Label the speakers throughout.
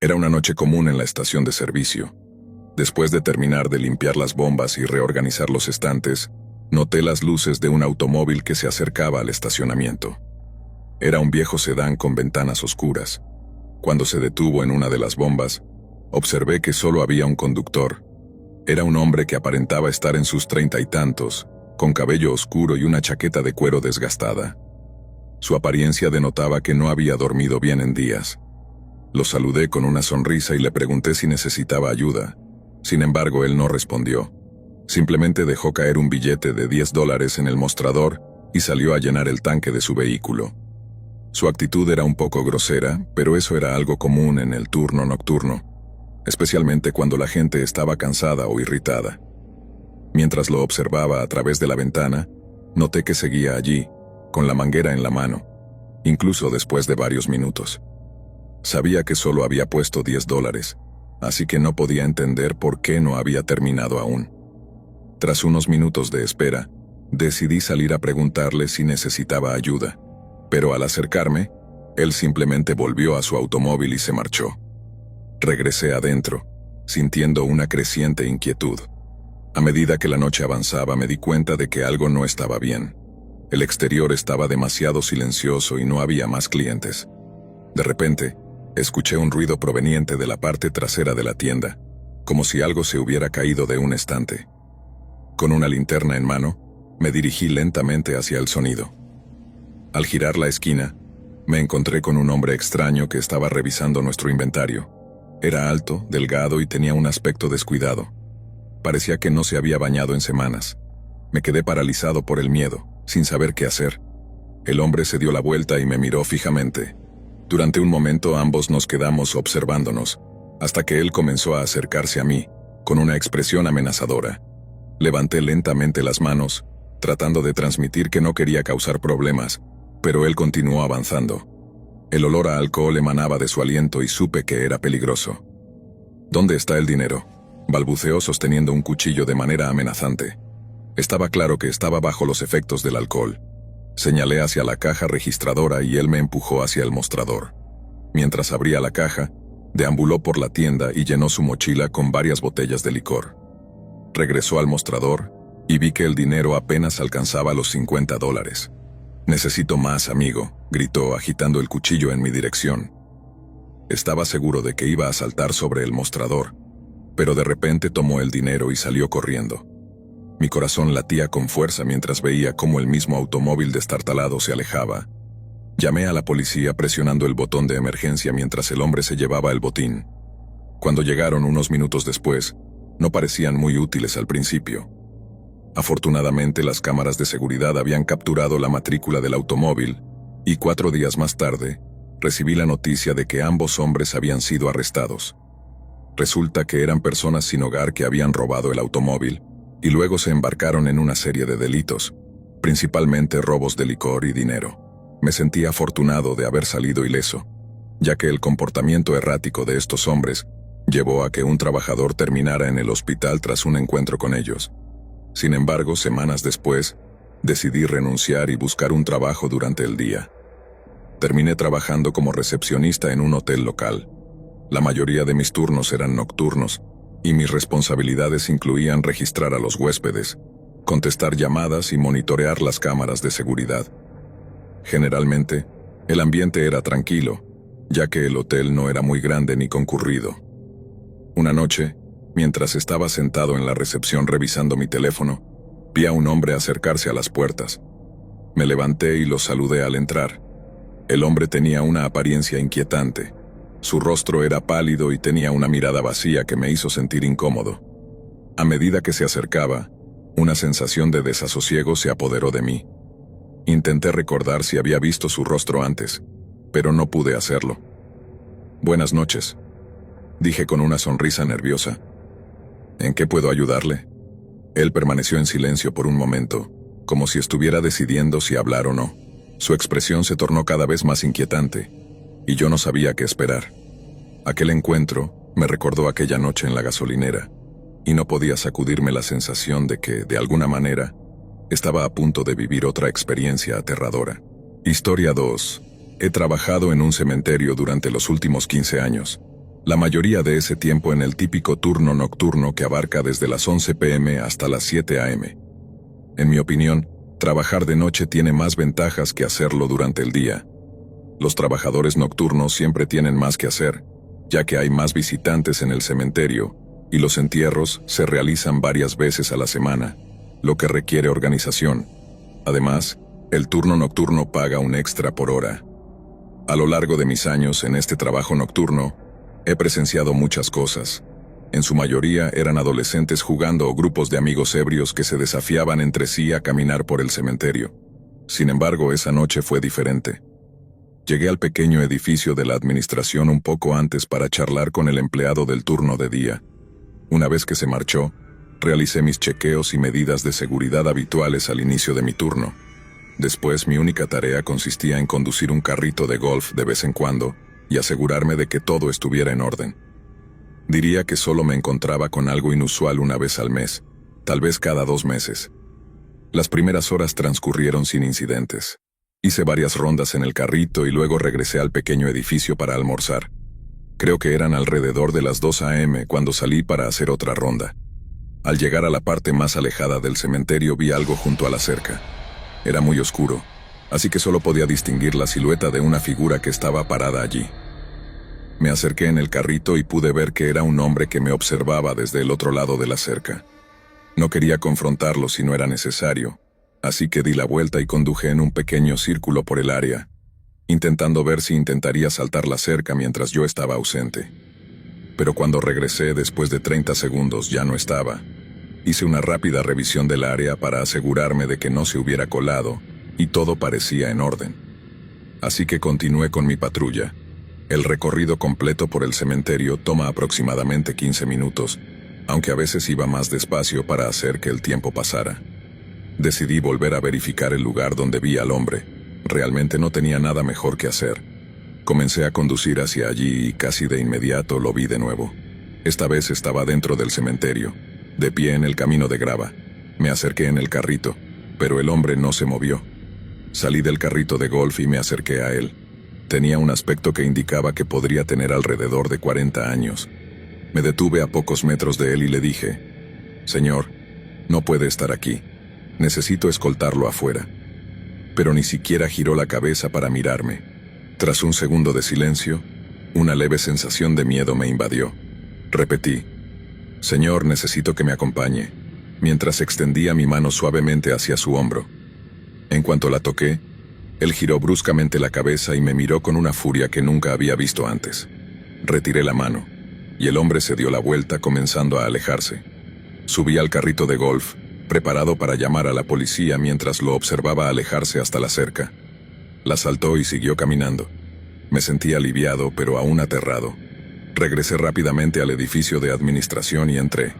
Speaker 1: Era una noche común en la estación de servicio. Después de terminar de limpiar las bombas y reorganizar los estantes, noté las luces de un automóvil que se acercaba al estacionamiento. Era un viejo sedán con ventanas oscuras. Cuando se detuvo en una de las bombas, observé que solo había un conductor. Era un hombre que aparentaba estar en sus 30 y tantos, con cabello oscuro y una chaqueta de cuero desgastada. Su apariencia denotaba que no había dormido bien en días. Lo saludé con una sonrisa y le pregunté si necesitaba ayuda. Sin embargo, él no respondió. Simplemente dejó caer un billete de $10 en el mostrador y salió a llenar el tanque de su vehículo. Su actitud era un poco grosera, pero eso era algo común en el turno nocturno, especialmente cuando la gente estaba cansada o irritada. Mientras lo observaba a través de la ventana, noté que seguía allí, con la manguera en la mano, incluso después de varios minutos. Sabía que solo había puesto $10, así que no podía entender por qué no había terminado aún. Tras unos minutos de espera, decidí salir a preguntarle si necesitaba ayuda, pero al acercarme, él simplemente volvió a su automóvil y se marchó. Regresé adentro, sintiendo una creciente inquietud. A medida que la noche avanzaba, me di cuenta de que algo no estaba bien. El exterior estaba demasiado silencioso y no había más clientes. De repente, escuché un ruido proveniente de la parte trasera de la tienda, como si algo se hubiera caído de un estante. Con una linterna en mano, me dirigí lentamente hacia el sonido. Al girar la esquina, me encontré con un hombre extraño que estaba revisando nuestro inventario. Era alto, delgado y tenía un aspecto descuidado. Parecía que no se había bañado en semanas. Me quedé paralizado por el miedo, sin saber qué hacer. El hombre se dio la vuelta y me miró fijamente. Durante un momento ambos nos quedamos observándonos, hasta que él comenzó a acercarse a mí, con una expresión amenazadora. Levanté lentamente las manos, tratando de transmitir que no quería causar problemas, pero él continuó avanzando. El olor a alcohol emanaba de su aliento y supe que era peligroso. ¿Dónde está el dinero?, balbuceó sosteniendo un cuchillo de manera amenazante. Estaba claro que estaba bajo los efectos del alcohol. Señalé hacia la caja registradora y él me empujó hacia el mostrador. Mientras abría la caja, deambuló por la tienda y llenó su mochila con varias botellas de licor. Regresó al mostrador y vi que el dinero apenas alcanzaba los $50. «Necesito más, amigo», gritó agitando el cuchillo en mi dirección. Estaba seguro de que iba a saltar sobre el mostrador, pero de repente tomó el dinero y salió corriendo. Mi corazón latía con fuerza mientras veía cómo el mismo automóvil destartalado se alejaba. Llamé a la policía presionando el botón de emergencia mientras el hombre se llevaba el botín. Cuando llegaron unos minutos después, no parecían muy útiles al principio. Afortunadamente, las cámaras de seguridad habían capturado la matrícula del automóvil, y 4 días más tarde, recibí la noticia de que ambos hombres habían sido arrestados. Resulta que eran personas sin hogar que habían robado el automóvil, y luego se embarcaron en una serie de delitos, principalmente robos de licor y dinero. Me sentí afortunado de haber salido ileso, ya que el comportamiento errático de estos hombres llevó a que un trabajador terminara en el hospital tras un encuentro con ellos. Sin embargo, semanas después, decidí renunciar y buscar un trabajo durante el día. Terminé trabajando como recepcionista en un hotel local. La mayoría de mis turnos eran nocturnos, y mis responsabilidades incluían registrar a los huéspedes, contestar llamadas y monitorear las cámaras de seguridad. Generalmente, el ambiente era tranquilo, ya que el hotel no era muy grande ni concurrido. Una noche, mientras estaba sentado en la recepción revisando mi teléfono, vi a un hombre acercarse a las puertas. Me levanté y lo saludé al entrar. El hombre tenía una apariencia inquietante. Su rostro era pálido y tenía una mirada vacía que me hizo sentir incómodo. A medida que se acercaba, una sensación de desasosiego se apoderó de mí. Intenté recordar si había visto su rostro antes, pero no pude hacerlo. «Buenas noches», dije con una sonrisa nerviosa. «¿En qué puedo ayudarle?». Él permaneció en silencio por un momento, como si estuviera decidiendo si hablar o no. Su expresión se tornó cada vez más inquietante, y yo no sabía qué esperar. Aquel encuentro me recordó aquella noche en la gasolinera, y no podía sacudirme la sensación de que, de alguna manera, estaba a punto de vivir otra experiencia aterradora. Historia 2. He trabajado en un cementerio durante los últimos 15 años. La mayoría de ese tiempo en el típico turno nocturno que abarca desde las 11 p.m. hasta las 7 a.m. En mi opinión, trabajar de noche tiene más ventajas que hacerlo durante el día. Los trabajadores nocturnos siempre tienen más que hacer, ya que hay más visitantes en el cementerio, y los entierros se realizan varias veces a la semana, lo que requiere organización. Además, el turno nocturno paga un extra por hora. A lo largo de mis años en este trabajo nocturno, he presenciado muchas cosas. En su mayoría eran adolescentes jugando o grupos de amigos ebrios que se desafiaban entre sí a caminar por el cementerio. Sin embargo, esa noche fue diferente. Llegué al pequeño edificio de la administración un poco antes para charlar con el empleado del turno de día. Una vez que se marchó, realicé mis chequeos y medidas de seguridad habituales al inicio de mi turno. Después, mi única tarea consistía en conducir un carrito de golf de vez en cuando y asegurarme de que todo estuviera en orden. Diría que solo me encontraba con algo inusual una vez al mes, tal vez cada 2 meses. Las primeras horas transcurrieron sin incidentes. Hice varias rondas en el carrito y luego regresé al pequeño edificio para almorzar. Creo que eran alrededor de las 2 a.m. cuando salí para hacer otra ronda. Al llegar a la parte más alejada del cementerio vi algo junto a la cerca. Era muy oscuro, así que solo podía distinguir la silueta de una figura que estaba parada allí. Me acerqué en el carrito y pude ver que era un hombre que me observaba desde el otro lado de la cerca. No quería confrontarlo si no era necesario, así que di la vuelta y conduje en un pequeño círculo por el área, intentando ver si intentaría saltar la cerca mientras yo estaba ausente. Pero cuando regresé después de 30 segundos ya no estaba. Hice una rápida revisión del área para asegurarme de que no se hubiera colado, y todo parecía en orden. Así que continué con mi patrulla. El recorrido completo por el cementerio toma aproximadamente 15 minutos, aunque a veces iba más despacio para hacer que el tiempo pasara. Decidí volver a verificar el lugar donde vi al hombre. Realmente no tenía nada mejor que hacer. Comencé a conducir hacia allí y casi de inmediato lo vi de nuevo. Esta vez estaba dentro del cementerio, de pie en el camino de grava. Me acerqué en el carrito, pero el hombre no se movió. Salí del carrito de golf y me acerqué a él. Tenía un aspecto que indicaba que podría tener alrededor de 40 años. Me detuve a pocos metros de él y le dije: «Señor, no puede estar aquí. Necesito escoltarlo afuera». Pero ni siquiera giró la cabeza para mirarme. Tras un segundo de silencio, una leve sensación de miedo me invadió. Repetí: «Señor, necesito que me acompañe», mientras extendía mi mano suavemente hacia su hombro. En cuanto la toqué, él giró bruscamente la cabeza y me miró con una furia que nunca había visto antes. Retiré la mano, y el hombre se dio la vuelta comenzando a alejarse. Subí al carrito de golf, preparado para llamar a la policía mientras lo observaba alejarse hasta la cerca. La saltó y siguió caminando. Me sentí aliviado, pero aún aterrado. Regresé rápidamente al edificio de administración y entré.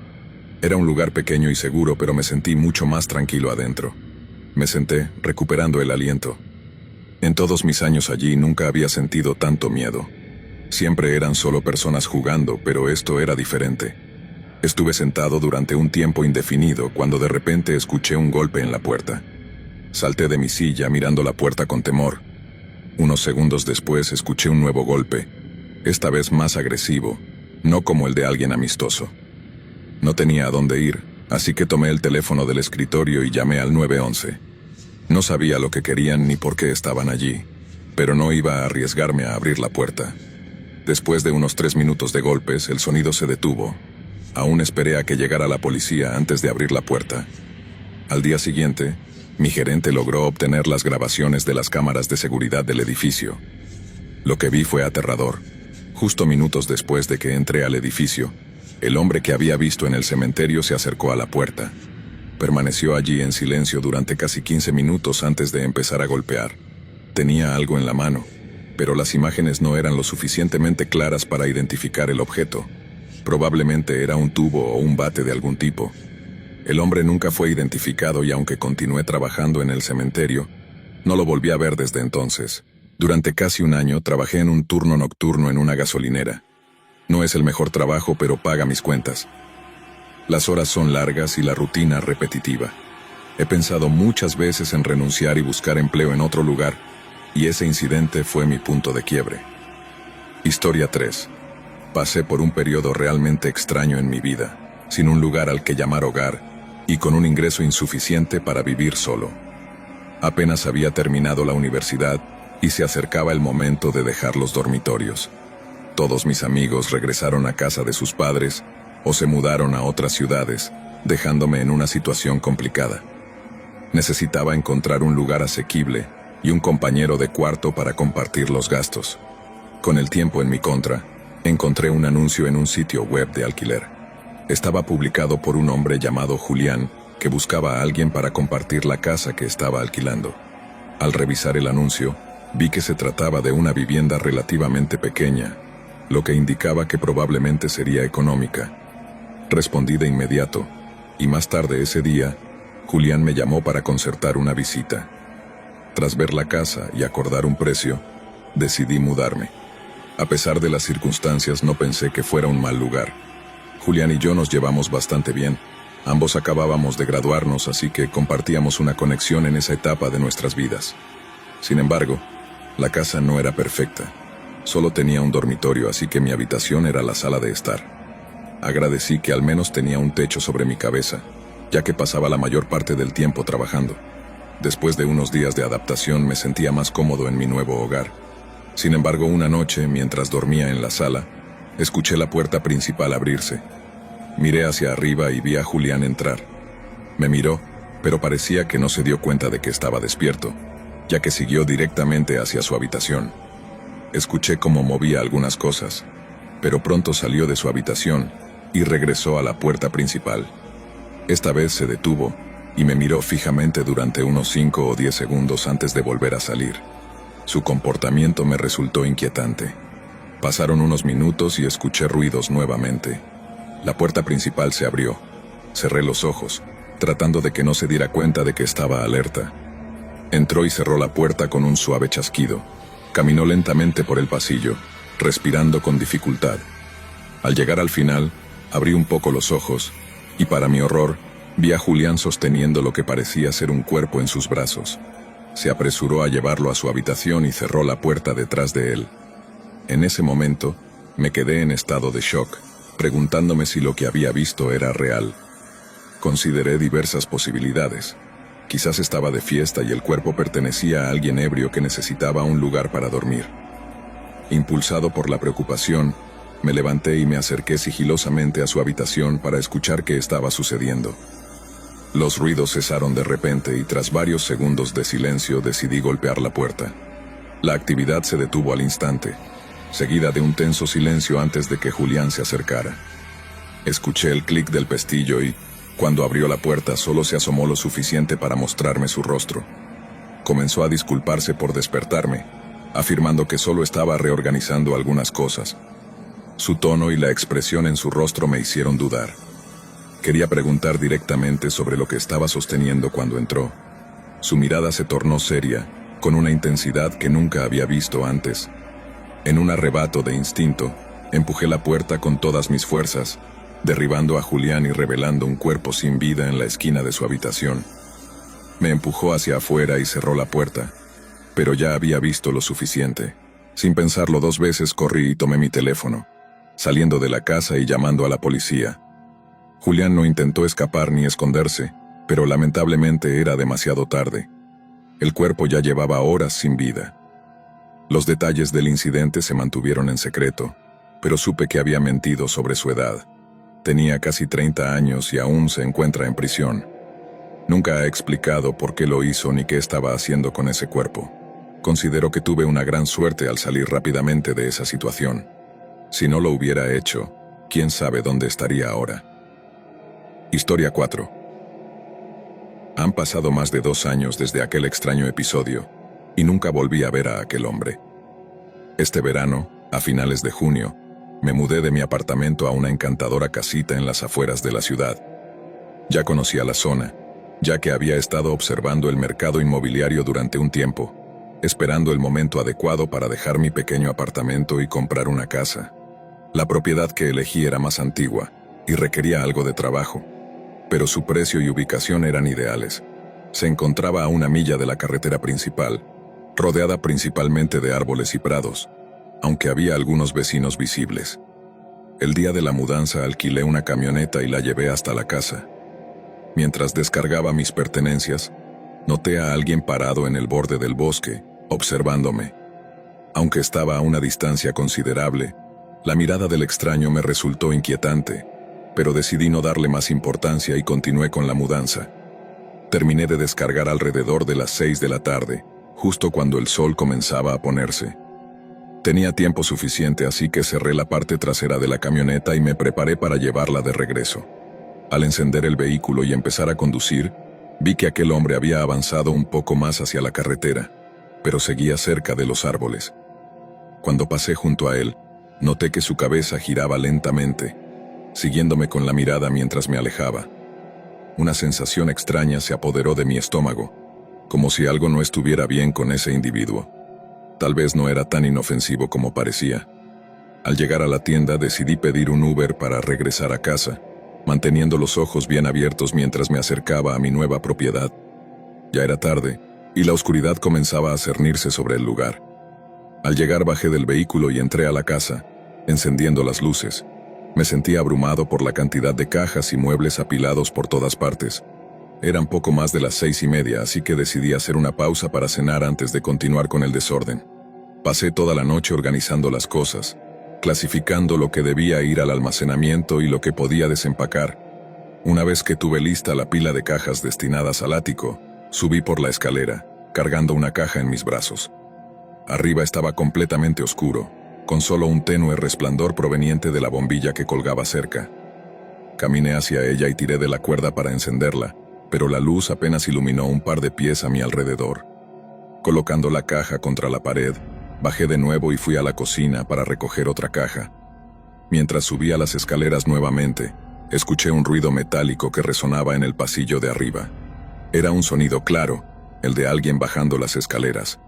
Speaker 1: Era un lugar pequeño y seguro, pero me sentí mucho más tranquilo adentro. Me senté, recuperando el aliento. En todos mis años allí nunca había sentido tanto miedo. Siempre eran solo personas jugando, pero esto era diferente. Estuve sentado durante un tiempo indefinido cuando de repente escuché un golpe en la puerta. Salté de mi silla mirando la puerta con temor. Unos segundos después escuché un nuevo golpe, esta vez más agresivo, no como el de alguien amistoso. No tenía a dónde ir, así que tomé el teléfono del escritorio y llamé al 911. No sabía lo que querían ni por qué estaban allí, pero no iba a arriesgarme a abrir la puerta. Después de unos 3 minutos de golpes, el sonido se detuvo. Aún esperé a que llegara la policía antes de abrir la puerta. Al día siguiente, mi gerente logró obtener las grabaciones de las cámaras de seguridad del edificio. Lo que vi fue aterrador. Justo minutos después de que entré al edificio, el hombre que había visto en el cementerio se acercó a la puerta. Permaneció allí en silencio durante casi 15 minutos antes de empezar a golpear. Tenía algo en la mano, pero las imágenes no eran lo suficientemente claras para identificar el objeto. Probablemente era un tubo o un bate de algún tipo. El hombre nunca fue identificado y aunque continué trabajando en el cementerio, no lo volví a ver desde entonces. Durante casi un año trabajé en un turno nocturno en una gasolinera. No es el mejor trabajo, pero paga mis cuentas. Las horas son largas y la rutina repetitiva. He pensado muchas veces en renunciar y buscar empleo en otro lugar, y ese incidente fue mi punto de quiebre. Historia 3. Pasé por un periodo realmente extraño en mi vida, sin un lugar al que llamar hogar y con un ingreso insuficiente para vivir solo. Apenas había terminado la universidad y se acercaba el momento de dejar los dormitorios. Todos mis amigos regresaron a casa de sus padres o se mudaron a otras ciudades, dejándome en una situación complicada. Necesitaba encontrar un lugar asequible y un compañero de cuarto para compartir los gastos. Con el tiempo en mi contra, encontré un anuncio en un sitio web de alquiler. Estaba publicado por un hombre llamado Julián, que buscaba a alguien para compartir la casa que estaba alquilando. Al revisar el anuncio, vi que se trataba de una vivienda relativamente pequeña, lo que indicaba que probablemente sería económica. Respondí de inmediato, y más tarde ese día, Julián me llamó para concertar una visita. Tras ver la casa y acordar un precio, decidí mudarme. A pesar de las circunstancias, no pensé que fuera un mal lugar. Julián y yo nos llevamos bastante bien. Ambos acabábamos de graduarnos, así que compartíamos una conexión en esa etapa de nuestras vidas. Sin embargo, la casa no era perfecta. Solo tenía un dormitorio, así que mi habitación era la sala de estar. Agradecí que al menos tenía un techo sobre mi cabeza, ya que pasaba la mayor parte del tiempo trabajando. Después de unos días de adaptación me sentía más cómodo en mi nuevo hogar. Sin embargo, una noche, mientras dormía en la sala, escuché la puerta principal abrirse. Miré hacia arriba y vi a Julián entrar. Me miró, pero parecía que no se dio cuenta de que estaba despierto, ya que siguió directamente hacia su habitación. Escuché cómo movía algunas cosas, pero pronto salió de su habitación y regresó a la puerta principal. Esta vez se detuvo y me miró fijamente durante unos 5 o 10 segundos antes de volver a salir. Su comportamiento me resultó inquietante. Pasaron unos minutos y escuché ruidos nuevamente. La puerta principal se abrió. Cerré los ojos, tratando de que no se diera cuenta de que estaba alerta. Entró y cerró la puerta con un suave chasquido. Caminó lentamente por el pasillo, respirando con dificultad. Al llegar al final, abrí un poco los ojos, y para mi horror, vi a Julián sosteniendo lo que parecía ser un cuerpo en sus brazos. Se apresuró a llevarlo a su habitación y cerró la puerta detrás de él. En ese momento, me quedé en estado de shock, preguntándome si lo que había visto era real. Consideré diversas posibilidades. Quizás estaba de fiesta y el cuerpo pertenecía a alguien ebrio que necesitaba un lugar para dormir. Impulsado por la preocupación, me levanté y me acerqué sigilosamente a su habitación para escuchar qué estaba sucediendo. Los ruidos cesaron de repente y tras varios segundos de silencio decidí golpear la puerta. La actividad se detuvo al instante, seguida de un tenso silencio antes de que Julián se acercara. Escuché el clic del pestillo y, cuando abrió la puerta, solo se asomó lo suficiente para mostrarme su rostro. Comenzó a disculparse por despertarme, afirmando que solo estaba reorganizando algunas cosas. Su tono y la expresión en su rostro me hicieron dudar. Quería preguntar directamente sobre lo que estaba sosteniendo cuando entró. Su mirada se tornó seria, con una intensidad que nunca había visto antes. En un arrebato de instinto, empujé la puerta con todas mis fuerzas, derribando a Julián y revelando un cuerpo sin vida en la esquina de su habitación. Me empujó hacia afuera y cerró la puerta, pero ya había visto lo suficiente. Sin pensarlo 2 veces corrí y tomé mi teléfono, saliendo de la casa y llamando a la policía. Julián no intentó escapar ni esconderse, pero lamentablemente era demasiado tarde. El cuerpo ya llevaba horas sin vida. Los detalles del incidente se mantuvieron en secreto, pero supe que había mentido sobre su edad. Tenía casi 30 años y aún se encuentra en prisión. Nunca ha explicado por qué lo hizo ni qué estaba haciendo con ese cuerpo. Considero que tuve una gran suerte al salir rápidamente de esa situación. Si no lo hubiera hecho, quién sabe dónde estaría ahora. Historia 4. Han pasado más de 2 años desde aquel extraño episodio, y nunca volví a ver a aquel hombre. Este verano, a finales de junio, me mudé de mi apartamento a una encantadora casita en las afueras de la ciudad. Ya conocía la zona, ya que había estado observando el mercado inmobiliario durante un tiempo, esperando el momento adecuado para dejar mi pequeño apartamento y comprar una casa. La propiedad que elegí era más antigua y requería algo de trabajo, pero su precio y ubicación eran ideales. Se encontraba a 1 milla de la carretera principal, rodeada principalmente de árboles y prados, aunque había algunos vecinos visibles. El día de la mudanza alquilé una camioneta y la llevé hasta la casa. Mientras descargaba mis pertenencias, noté a alguien parado en el borde del bosque, observándome. Aunque estaba a una distancia considerable, la mirada del extraño me resultó inquietante, pero decidí no darle más importancia y continué con la mudanza. Terminé de descargar alrededor de las 6 de la tarde, justo cuando el sol comenzaba a ponerse. Tenía tiempo suficiente, así que cerré la parte trasera de la camioneta y me preparé para llevarla de regreso. Al encender el vehículo y empezar a conducir, vi que aquel hombre había avanzado un poco más hacia la carretera, pero seguía cerca de los árboles. Cuando pasé junto a él, noté que su cabeza giraba lentamente, siguiéndome con la mirada mientras me alejaba. Una sensación extraña se apoderó de mi estómago, como si algo no estuviera bien con ese individuo. Tal vez no era tan inofensivo como parecía. Al llegar a la tienda decidí pedir un Uber para regresar a casa, manteniendo los ojos bien abiertos mientras me acercaba a mi nueva propiedad. Ya era tarde, y la oscuridad comenzaba a cernirse sobre el lugar. Al llegar bajé del vehículo y entré a la casa, encendiendo las luces. Me sentí abrumado por la cantidad de cajas y muebles apilados por todas partes. Eran poco más de las 6:30, así que decidí hacer una pausa para cenar antes de continuar con el desorden. Pasé toda la noche organizando las cosas, clasificando lo que debía ir al almacenamiento y lo que podía desempacar. Una vez que tuve lista la pila de cajas destinadas al ático, subí por la escalera, cargando una caja en mis brazos. Arriba estaba completamente oscuro, con solo un tenue resplandor proveniente de la bombilla que colgaba cerca. Caminé hacia ella y tiré de la cuerda para encenderla, pero la luz apenas iluminó un par de pies a mi alrededor. Colocando la caja contra la pared, bajé de nuevo y fui a la cocina para recoger otra caja. Mientras subía las escaleras nuevamente, escuché un ruido metálico que resonaba en el pasillo de arriba. Era un sonido claro, el de alguien bajando las escaleras.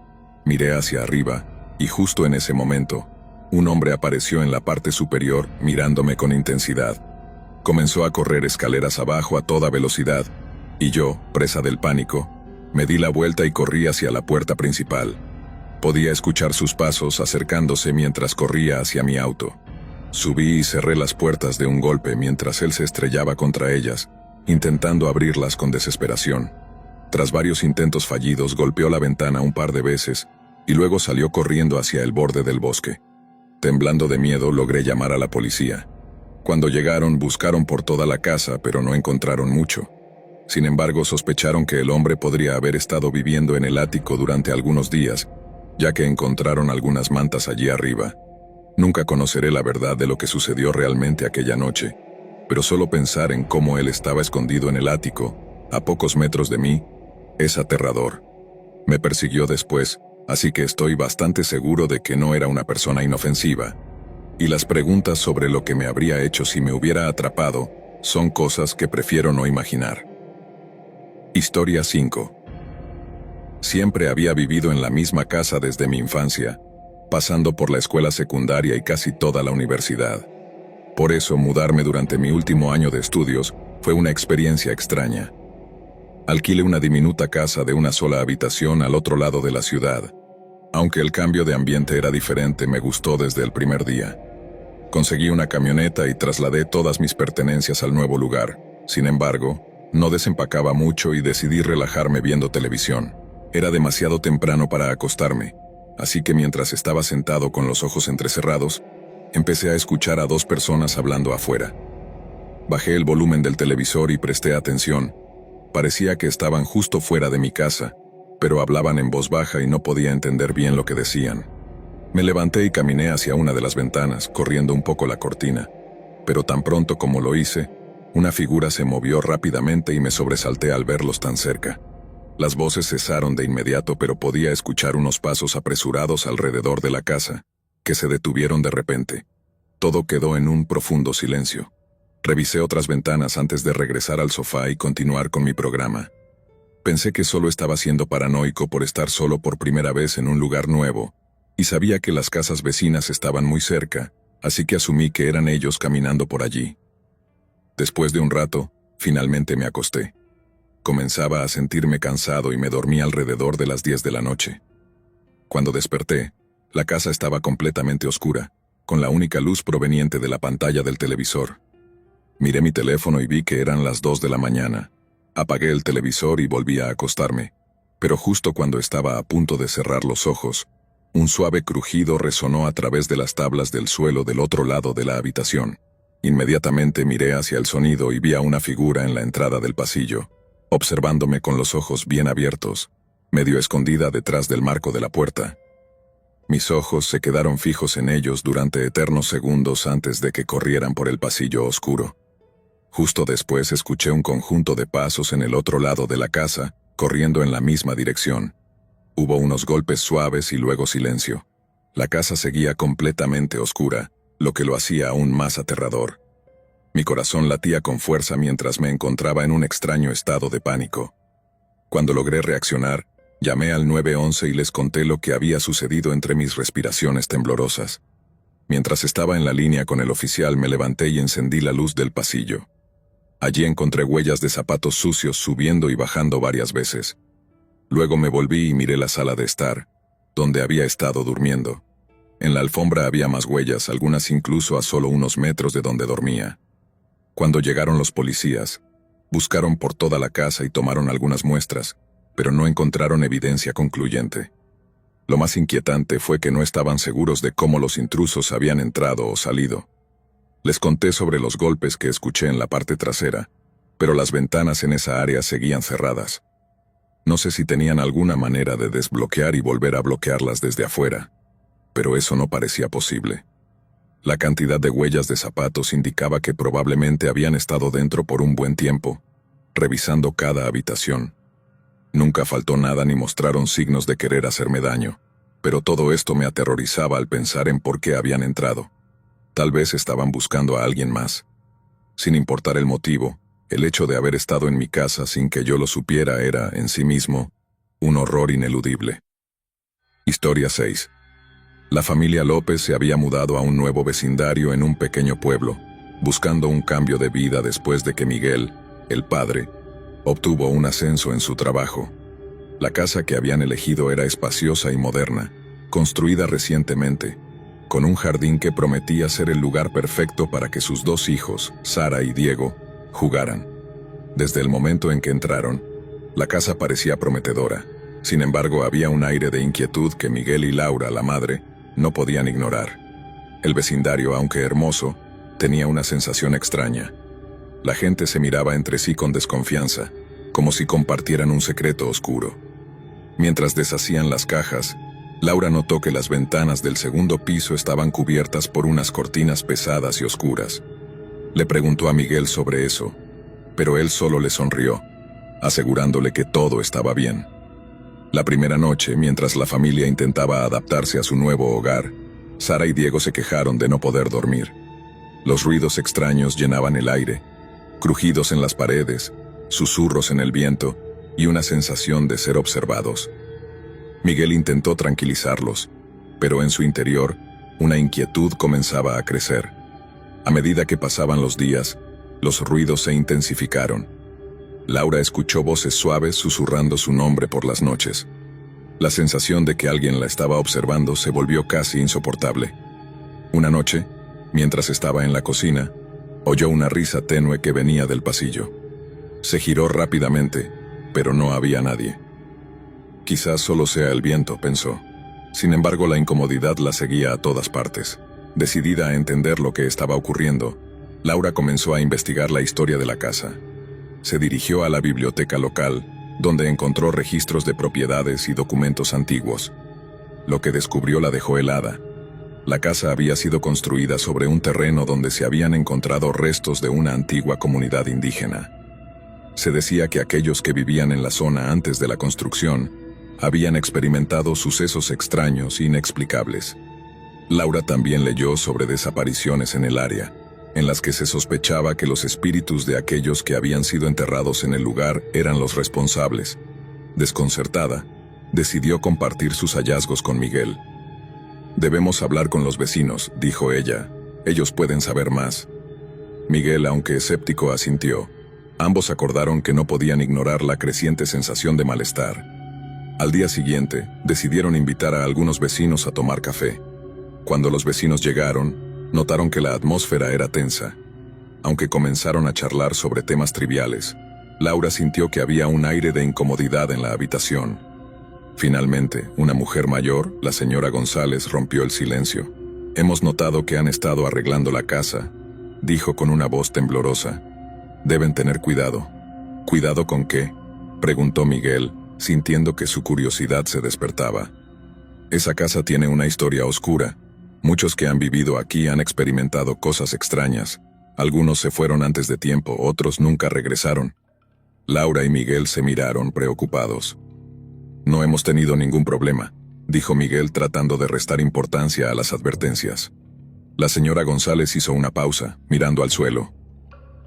Speaker 1: Miré hacia arriba, y justo en ese momento, un hombre apareció en la parte superior, mirándome con intensidad. Comenzó a correr escaleras abajo a toda velocidad, y yo, presa del pánico, me di la vuelta y corrí hacia la puerta principal. Podía escuchar sus pasos acercándose mientras corría hacia mi auto. Subí y cerré las puertas de un golpe mientras él se estrellaba contra ellas, intentando abrirlas con desesperación. Tras varios intentos fallidos, golpeó la ventana un par de veces y luego salió corriendo hacia el borde del bosque. Temblando de miedo, logré llamar a la policía. Cuando llegaron, buscaron por toda la casa, pero no encontraron mucho. Sin embargo, sospecharon que el hombre podría haber estado viviendo en el ático durante algunos días, ya que encontraron algunas mantas allí arriba. Nunca conoceré la verdad de lo que sucedió realmente aquella noche, pero solo pensar en cómo él estaba escondido en el ático, a pocos metros de mí, es aterrador. Me persiguió después, así que estoy bastante seguro de que no era una persona inofensiva. Y las preguntas sobre lo que me habría hecho si me hubiera atrapado son cosas que prefiero no imaginar. Historia 5. Siempre había vivido en la misma casa desde mi infancia, pasando por la escuela secundaria y casi toda la universidad. Por eso, mudarme durante mi último año de estudios fue una experiencia extraña. Alquilé una diminuta casa de una sola habitación al otro lado de la ciudad. Aunque el cambio de ambiente era diferente, me gustó desde el primer día. Conseguí una camioneta y trasladé todas mis pertenencias al nuevo lugar. Sin embargo, no desempacaba mucho y decidí relajarme viendo televisión. Era demasiado temprano para acostarme, así que mientras estaba sentado con los ojos entrecerrados, empecé a escuchar a dos personas hablando afuera. Bajé el volumen del televisor y presté atención. Parecía que estaban justo fuera de mi casa, pero hablaban en voz baja y no podía entender bien lo que decían. Me levanté y caminé hacia una de las ventanas, corriendo un poco la cortina, pero tan pronto como lo hice, una figura se movió rápidamente y me sobresalté al verlos tan cerca. Las voces cesaron de inmediato, pero podía escuchar unos pasos apresurados alrededor de la casa, que se detuvieron de repente. Todo quedó en un profundo silencio. Revisé otras ventanas antes de regresar al sofá y continuar con mi programa. Pensé que solo estaba siendo paranoico por estar solo por primera vez en un lugar nuevo, y sabía que las casas vecinas estaban muy cerca, así que asumí que eran ellos caminando por allí. Después de un rato, finalmente me acosté. Comenzaba a sentirme cansado y me dormí alrededor de las 10 de la noche. Cuando desperté, la casa estaba completamente oscura, con la única luz proveniente de la pantalla del televisor. Miré mi teléfono y vi que eran las 2 de la mañana. Apagué el televisor y volví a acostarme, pero justo cuando estaba a punto de cerrar los ojos, un suave crujido resonó a través de las tablas del suelo del otro lado de la habitación. Inmediatamente miré hacia el sonido y vi a una figura en la entrada del pasillo, observándome con los ojos bien abiertos, medio escondida detrás del marco de la puerta. Mis ojos se quedaron fijos en ellos durante eternos segundos antes de que corrieran por el pasillo oscuro. Justo después escuché un conjunto de pasos en el otro lado de la casa, corriendo en la misma dirección. Hubo unos golpes suaves y luego silencio. La casa seguía completamente oscura, lo que lo hacía aún más aterrador. Mi corazón latía con fuerza mientras me encontraba en un extraño estado de pánico. Cuando logré reaccionar, llamé al 911 y les conté lo que había sucedido entre mis respiraciones temblorosas. Mientras estaba en la línea con el oficial, me levanté y encendí la luz del pasillo. Allí encontré huellas de zapatos sucios subiendo y bajando varias veces. Luego me volví y miré la sala de estar, donde había estado durmiendo. En la alfombra había más huellas, algunas incluso a solo unos metros de donde dormía. Cuando llegaron los policías, buscaron por toda la casa y tomaron algunas muestras, pero no encontraron evidencia concluyente. Lo más inquietante fue que no estaban seguros de cómo los intrusos habían entrado o salido. Les conté sobre los golpes que escuché en la parte trasera, pero las ventanas en esa área seguían cerradas. No sé si tenían alguna manera de desbloquear y volver a bloquearlas desde afuera, pero eso no parecía posible. La cantidad de huellas de zapatos indicaba que probablemente habían estado dentro por un buen tiempo, revisando cada habitación. Nunca faltó nada ni mostraron signos de querer hacerme daño, pero todo esto me aterrorizaba al pensar en por qué habían entrado. Tal vez estaban buscando a alguien más. Sin importar el motivo, el hecho de haber estado en mi casa sin que yo lo supiera era, en sí mismo, un horror ineludible. Historia 6. La familia López se había mudado a un nuevo vecindario en un pequeño pueblo, buscando un cambio de vida después de que Miguel, el padre, obtuvo un ascenso en su trabajo. La casa que habían elegido era espaciosa y moderna, construida recientemente, con un jardín que prometía ser el lugar perfecto para que sus dos hijos, Sara y Diego, jugaran. Desde el momento en que entraron, la casa parecía prometedora. Sin embargo, había un aire de inquietud que Miguel y Laura, la madre, no podían ignorar. El vecindario, aunque hermoso, tenía una sensación extraña. La gente se miraba entre sí con desconfianza, como si compartieran un secreto oscuro. Mientras deshacían las cajas, Laura notó que las ventanas del segundo piso estaban cubiertas por unas cortinas pesadas y oscuras. Le preguntó a Miguel sobre eso, pero él solo le sonrió, asegurándole que todo estaba bien. La primera noche, mientras la familia intentaba adaptarse a su nuevo hogar, Sara y Diego se quejaron de no poder dormir. Los ruidos extraños llenaban el aire, crujidos en las paredes, susurros en el viento y una sensación de ser observados. Miguel intentó tranquilizarlos, pero en su interior, una inquietud comenzaba a crecer. A medida que pasaban los días, los ruidos se intensificaron. Laura escuchó voces suaves susurrando su nombre por las noches. La sensación de que alguien la estaba observando se volvió casi insoportable. Una noche, mientras estaba en la cocina, oyó una risa tenue que venía del pasillo. Se giró rápidamente, pero no había nadie. Quizás solo sea el viento, pensó. Sin embargo, la incomodidad la seguía a todas partes. Decidida a entender lo que estaba ocurriendo, Laura comenzó a investigar la historia de la casa. Se dirigió a la biblioteca local, donde encontró registros de propiedades y documentos antiguos. Lo que descubrió la dejó helada. La casa había sido construida sobre un terreno donde se habían encontrado restos de una antigua comunidad indígena. Se decía que aquellos que vivían en la zona antes de la construcción habían experimentado sucesos extraños e inexplicables. Laura también leyó sobre desapariciones en el área, en las que se sospechaba que los espíritus de aquellos que habían sido enterrados en el lugar eran los responsables. Desconcertada, decidió compartir sus hallazgos con Miguel. «Debemos hablar con los vecinos», dijo ella. «Ellos pueden saber más». Miguel, aunque escéptico, asintió. Ambos acordaron que no podían ignorar la creciente sensación de malestar. Al día siguiente, decidieron invitar a algunos vecinos a tomar café. Cuando los vecinos llegaron, notaron que la atmósfera era tensa. Aunque comenzaron a charlar sobre temas triviales, Laura sintió que había un aire de incomodidad en la habitación. Finalmente, una mujer mayor, la señora González, rompió el silencio. «Hemos notado que han estado arreglando la casa», dijo con una voz temblorosa. «Deben tener cuidado». «¿Cuidado con qué?», preguntó Miguel, sintiendo que su curiosidad se despertaba. «Esa casa tiene una historia oscura. Muchos que han vivido aquí han experimentado cosas extrañas. Algunos se fueron antes de tiempo, otros nunca regresaron». Laura y Miguel se miraron preocupados. «No hemos tenido ningún problema», dijo Miguel tratando de restar importancia a las advertencias. La señora González hizo una pausa, mirando al suelo.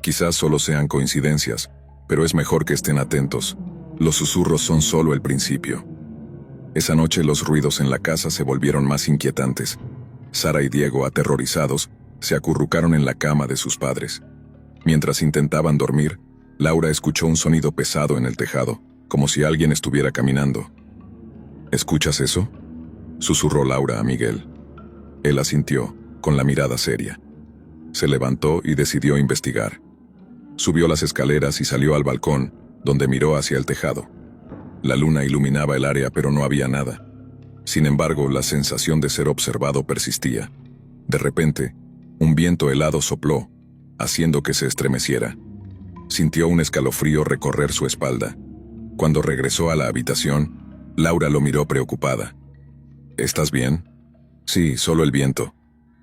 Speaker 1: «Quizás solo sean coincidencias, pero es mejor que estén atentos. Los susurros son solo el principio». Esa noche los ruidos en la casa se volvieron más inquietantes. Sara y Diego, aterrorizados, se acurrucaron en la cama de sus padres. Mientras intentaban dormir, Laura escuchó un sonido pesado en el tejado, como si alguien estuviera caminando. «¿Escuchas eso?», susurró Laura a Miguel. Él asintió, con la mirada seria. Se levantó y decidió investigar. Subió las escaleras y salió al balcón, donde miró hacia el tejado. La luna iluminaba el área, pero no había nada. Sin embargo, la sensación de ser observado persistía. De repente, un viento helado sopló, haciendo que se estremeciera. Sintió un escalofrío recorrer su espalda. Cuando regresó a la habitación, Laura lo miró preocupada. «¿Estás bien?». «Sí, solo el viento».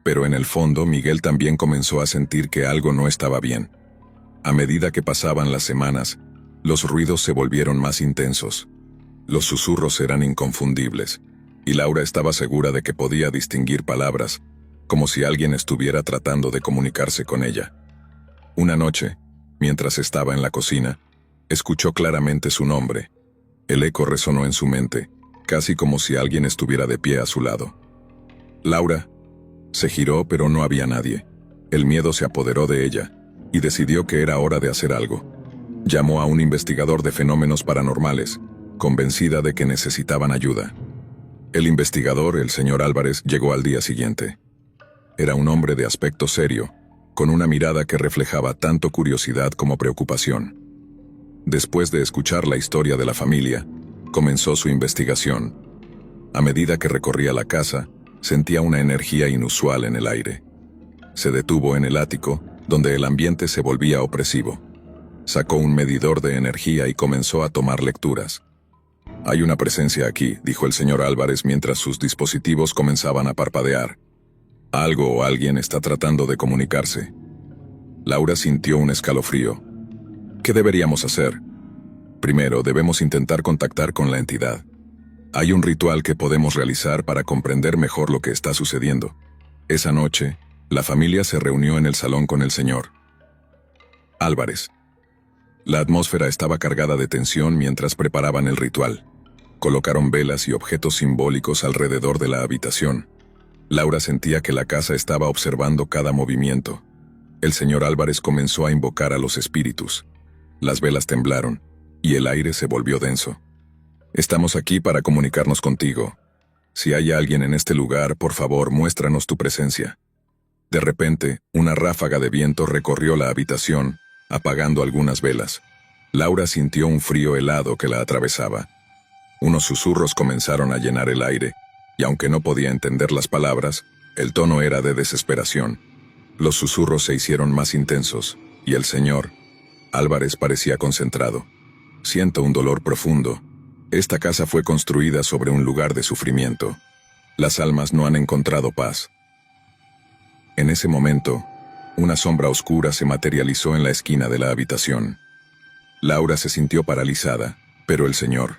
Speaker 1: Pero en el fondo, Miguel también comenzó a sentir que algo no estaba bien. A medida que pasaban las semanas, los ruidos se volvieron más intensos. Los susurros eran inconfundibles, y Laura estaba segura de que podía distinguir palabras, como si alguien estuviera tratando de comunicarse con ella. Una noche, mientras estaba en la cocina, escuchó claramente su nombre. El eco resonó en su mente, casi como si alguien estuviera de pie a su lado. «Laura». Se giró, pero no había nadie. El miedo se apoderó de ella, y decidió que era hora de hacer algo. Llamó a un investigador de fenómenos paranormales, convencida de que necesitaban ayuda. El investigador, el señor Álvarez, llegó al día siguiente. Era un hombre de aspecto serio, con una mirada que reflejaba tanto curiosidad como preocupación. Después de escuchar la historia de la familia, comenzó su investigación. A medida que recorría la casa, sentía una energía inusual en el aire. Se detuvo en el ático, donde el ambiente se volvía opresivo. Sacó un medidor de energía y comenzó a tomar lecturas. «Hay una presencia aquí», dijo el señor Álvarez mientras sus dispositivos comenzaban a parpadear. «Algo o alguien está tratando de comunicarse». Laura sintió un escalofrío. «¿Qué deberíamos hacer?». «Primero, debemos intentar contactar con la entidad. Hay un ritual que podemos realizar para comprender mejor lo que está sucediendo». Esa noche, la familia se reunió en el salón con el señor Álvarez. La atmósfera estaba cargada de tensión mientras preparaban el ritual. Colocaron velas y objetos simbólicos alrededor de la habitación. Laura sentía que la casa estaba observando cada movimiento. El señor Álvarez comenzó a invocar a los espíritus. Las velas temblaron, y el aire se volvió denso. «Estamos aquí para comunicarnos contigo. Si hay alguien en este lugar, por favor, muéstranos tu presencia». De repente, una ráfaga de viento recorrió la habitación, apagando algunas velas. Laura sintió un frío helado que la atravesaba. Unos susurros comenzaron a llenar el aire, y aunque no podía entender las palabras, el tono era de desesperación. Los susurros se hicieron más intensos, y el señor Álvarez parecía concentrado. «Siento un dolor profundo. Esta casa fue construida sobre un lugar de sufrimiento. Las almas no han encontrado paz». En ese momento, una sombra oscura se materializó en la esquina de la habitación. Laura se sintió paralizada, pero el señor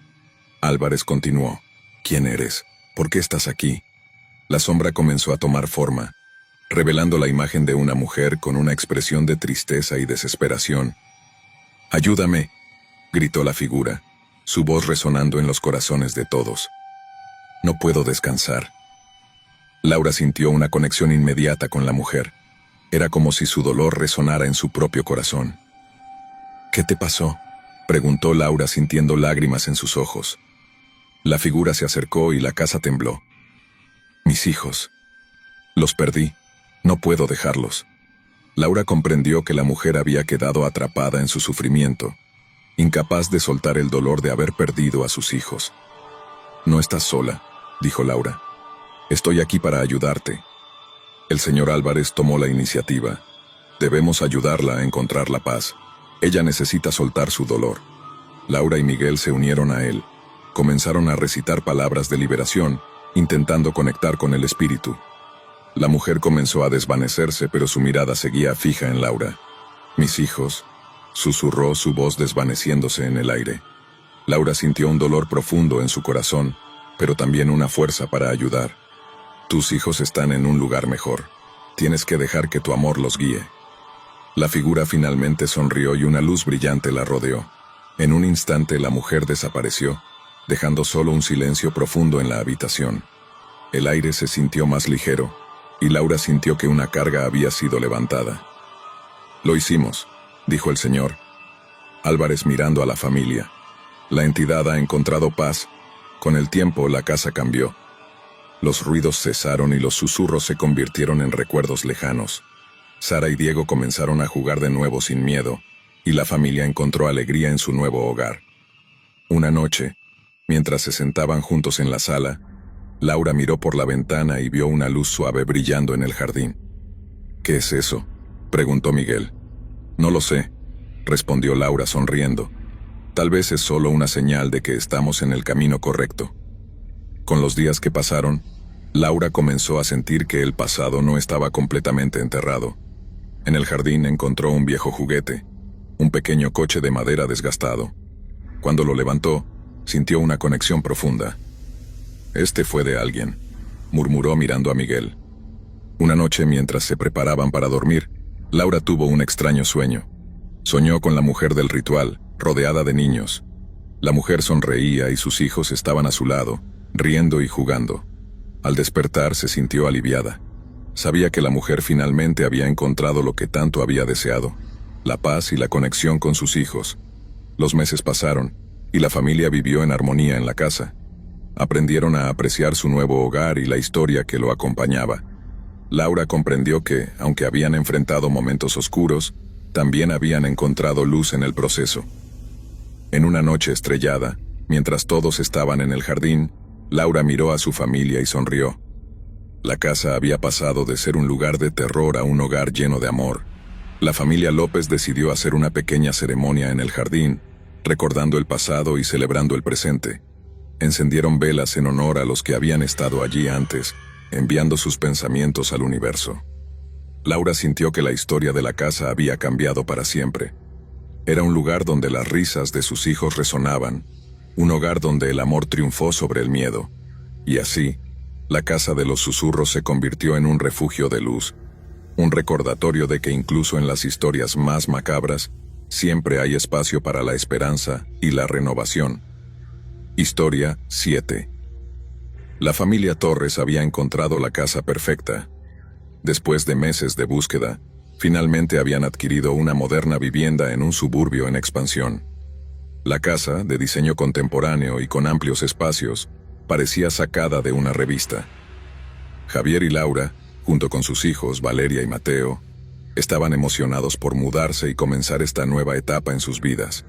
Speaker 1: Álvarez continuó. «¿Quién eres? ¿Por qué estás aquí?». La sombra comenzó a tomar forma, revelando la imagen de una mujer con una expresión de tristeza y desesperación. «¡Ayúdame!», gritó la figura, su voz resonando en los corazones de todos. «No puedo descansar». Laura sintió una conexión inmediata con la mujer. Era como si su dolor resonara en su propio corazón. «¿Qué te pasó?», preguntó Laura sintiendo lágrimas en sus ojos. La figura se acercó y la casa tembló. «Mis hijos». Los perdí. No puedo dejarlos. Laura comprendió que la mujer había quedado atrapada en su sufrimiento, incapaz de soltar el dolor de haber perdido a sus hijos. No estás sola, dijo Laura. Estoy aquí para ayudarte. El señor Álvarez tomó la iniciativa. Debemos ayudarla a encontrar la paz. Ella necesita soltar su dolor. Laura y Miguel se unieron a él. Comenzaron a recitar palabras de liberación, intentando conectar con el espíritu. La mujer comenzó a desvanecerse, pero su mirada seguía fija en Laura. «Mis hijos», susurró, su voz desvaneciéndose en el aire. Laura sintió un dolor profundo en su corazón, pero también una fuerza para ayudar. «Tus hijos están en un lugar mejor. Tienes que dejar que tu amor los guíe». La figura finalmente sonrió y una luz brillante la rodeó. En un instante la mujer desapareció, dejando solo un silencio profundo en la habitación. El aire se sintió más ligero, y Laura sintió que una carga había sido levantada. «Lo hicimos», dijo el señor Álvarez mirando a la familia. «La entidad ha encontrado paz. Con el tiempo la casa cambió». Los ruidos cesaron y los susurros se convirtieron en recuerdos lejanos. Sara y Diego comenzaron a jugar de nuevo sin miedo, y la familia encontró alegría en su nuevo hogar. Una noche, mientras se sentaban juntos en la sala, Laura miró por la ventana y vio una luz suave brillando en el jardín. «¿Qué es eso?», preguntó Miguel. «No lo sé», respondió Laura sonriendo. «Tal vez es solo una señal de que estamos en el camino correcto». Con los días que pasaron, Laura comenzó a sentir que el pasado no estaba completamente enterrado. En el jardín encontró un viejo juguete, un pequeño coche de madera desgastado. Cuando lo levantó, sintió una conexión profunda. «Este fue de alguien», murmuró mirando a Miguel. Una noche, mientras se preparaban para dormir, Laura tuvo un extraño sueño. Soñó con la mujer del ritual, rodeada de niños. La mujer sonreía y sus hijos estaban a su lado, riendo y jugando. Al despertar se sintió aliviada. Sabía que la mujer finalmente había encontrado lo que tanto había deseado, la paz y la conexión con sus hijos. Los meses pasaron, y la familia vivió en armonía en la casa. Aprendieron a apreciar su nuevo hogar y la historia que lo acompañaba. Laura comprendió que, aunque habían enfrentado momentos oscuros, también habían encontrado luz en el proceso. En una noche estrellada, mientras todos estaban en el jardín, Laura miró a su familia y sonrió. La casa había pasado de ser un lugar de terror a un hogar lleno de amor. La familia López decidió hacer una pequeña ceremonia en el jardín, recordando el pasado y celebrando el presente. Encendieron velas en honor a los que habían estado allí antes, enviando sus pensamientos al universo. Laura sintió que la historia de la casa había cambiado para siempre. Era un lugar donde las risas de sus hijos resonaban, un hogar donde el amor triunfó sobre el miedo. Y así, la casa de los susurros se convirtió en un refugio de luz, un recordatorio de que incluso en las historias más macabras, siempre hay espacio para la esperanza y la renovación. Historia 7. La familia Torres había encontrado la casa perfecta. Después de meses de búsqueda, finalmente habían adquirido una moderna vivienda en un suburbio en expansión. La casa, de diseño contemporáneo y con amplios espacios, parecía sacada de una revista. Javier y Laura, junto con sus hijos Valeria y Mateo, estaban emocionados por mudarse y comenzar esta nueva etapa en sus vidas.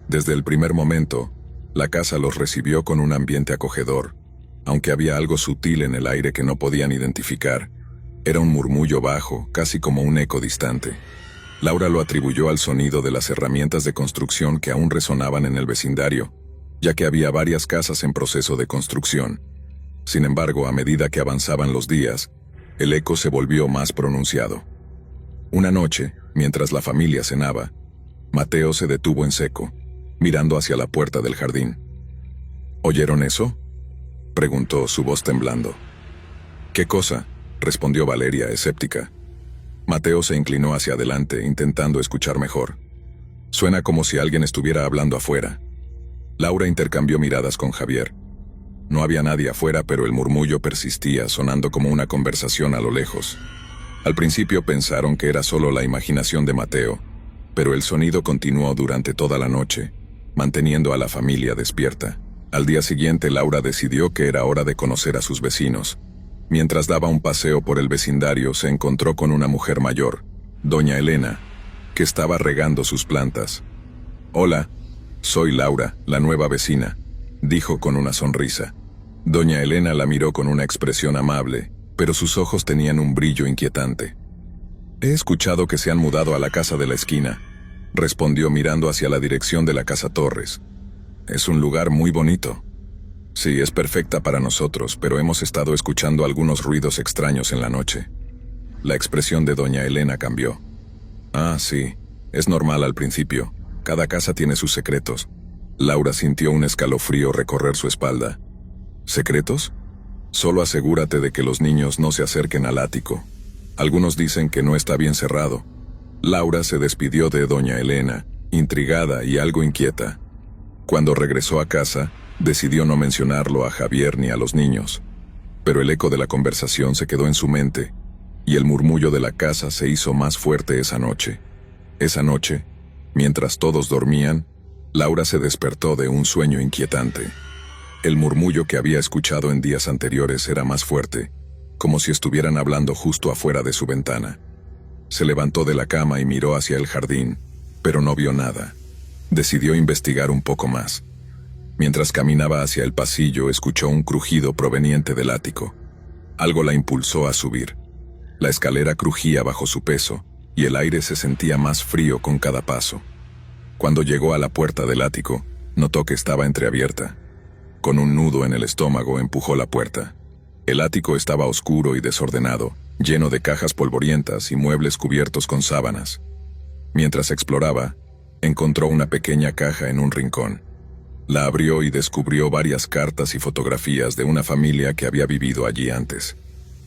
Speaker 1: Desde el primer momento, la casa los recibió con un ambiente acogedor, aunque había algo sutil en el aire que no podían identificar. Era un murmullo bajo, casi como un eco distante. Laura lo atribuyó al sonido de las herramientas de construcción que aún resonaban en el vecindario, ya que había varias casas en proceso de construcción. Sin embargo, a medida que avanzaban los días, el eco se volvió más pronunciado. Una noche, mientras la familia cenaba, Mateo se detuvo en seco, mirando hacia la puerta del jardín. ¿Oyeron eso?, preguntó, su voz temblando. «¿Qué cosa?», respondió Valeria, escéptica. Mateo se inclinó hacia adelante, intentando escuchar mejor. «Suena como si alguien estuviera hablando afuera». Laura intercambió miradas con Javier. No había nadie afuera, pero el murmullo persistía, sonando como una conversación a lo lejos. Al principio pensaron que era solo la imaginación de Mateo, pero el sonido continuó durante toda la noche, manteniendo a la familia despierta. Al día siguiente, Laura decidió que era hora de conocer a sus vecinos. Mientras daba un paseo por el vecindario, se encontró con una mujer mayor, doña Elena, que estaba regando sus plantas. «Hola, soy Laura, la nueva vecina», dijo con una sonrisa. Doña Elena la miró con una expresión amable, pero sus ojos tenían un brillo inquietante. «He escuchado que se han mudado a la casa de la esquina», respondió mirando hacia la dirección de la casa Torres. «Es un lugar muy bonito». «Sí, es perfecta para nosotros, pero hemos estado escuchando algunos ruidos extraños en la noche». La expresión de doña Elena cambió. «Ah, sí, es normal al principio. Cada casa tiene sus secretos». Laura sintió un escalofrío recorrer su espalda. «¿Secretos? Solo asegúrate de que los niños no se acerquen al ático. Algunos dicen que no está bien cerrado». Laura se despidió de doña Elena, intrigada y algo inquieta. Cuando regresó a casa, decidió no mencionarlo a Javier ni a los niños. Pero el eco de la conversación se quedó en su mente, y el murmullo de la casa se hizo más fuerte esa noche. Esa noche, mientras todos dormían, Laura se despertó de un sueño inquietante. El murmullo que había escuchado en días anteriores era más fuerte, como si estuvieran hablando justo afuera de su ventana. Se levantó de la cama y miró hacia el jardín, pero no vio nada. Decidió investigar un poco más. Mientras caminaba hacia el pasillo, escuchó un crujido proveniente del ático. Algo la impulsó a subir. La escalera crujía bajo su peso, y el aire se sentía más frío con cada paso. Cuando llegó a la puerta del ático, notó que estaba entreabierta. Con un nudo en el estómago empujó la puerta. El ático estaba oscuro y desordenado, lleno de cajas polvorientas y muebles cubiertos con sábanas. Mientras exploraba, encontró una pequeña caja en un rincón. La abrió y descubrió varias cartas y fotografías de una familia que había vivido allí antes.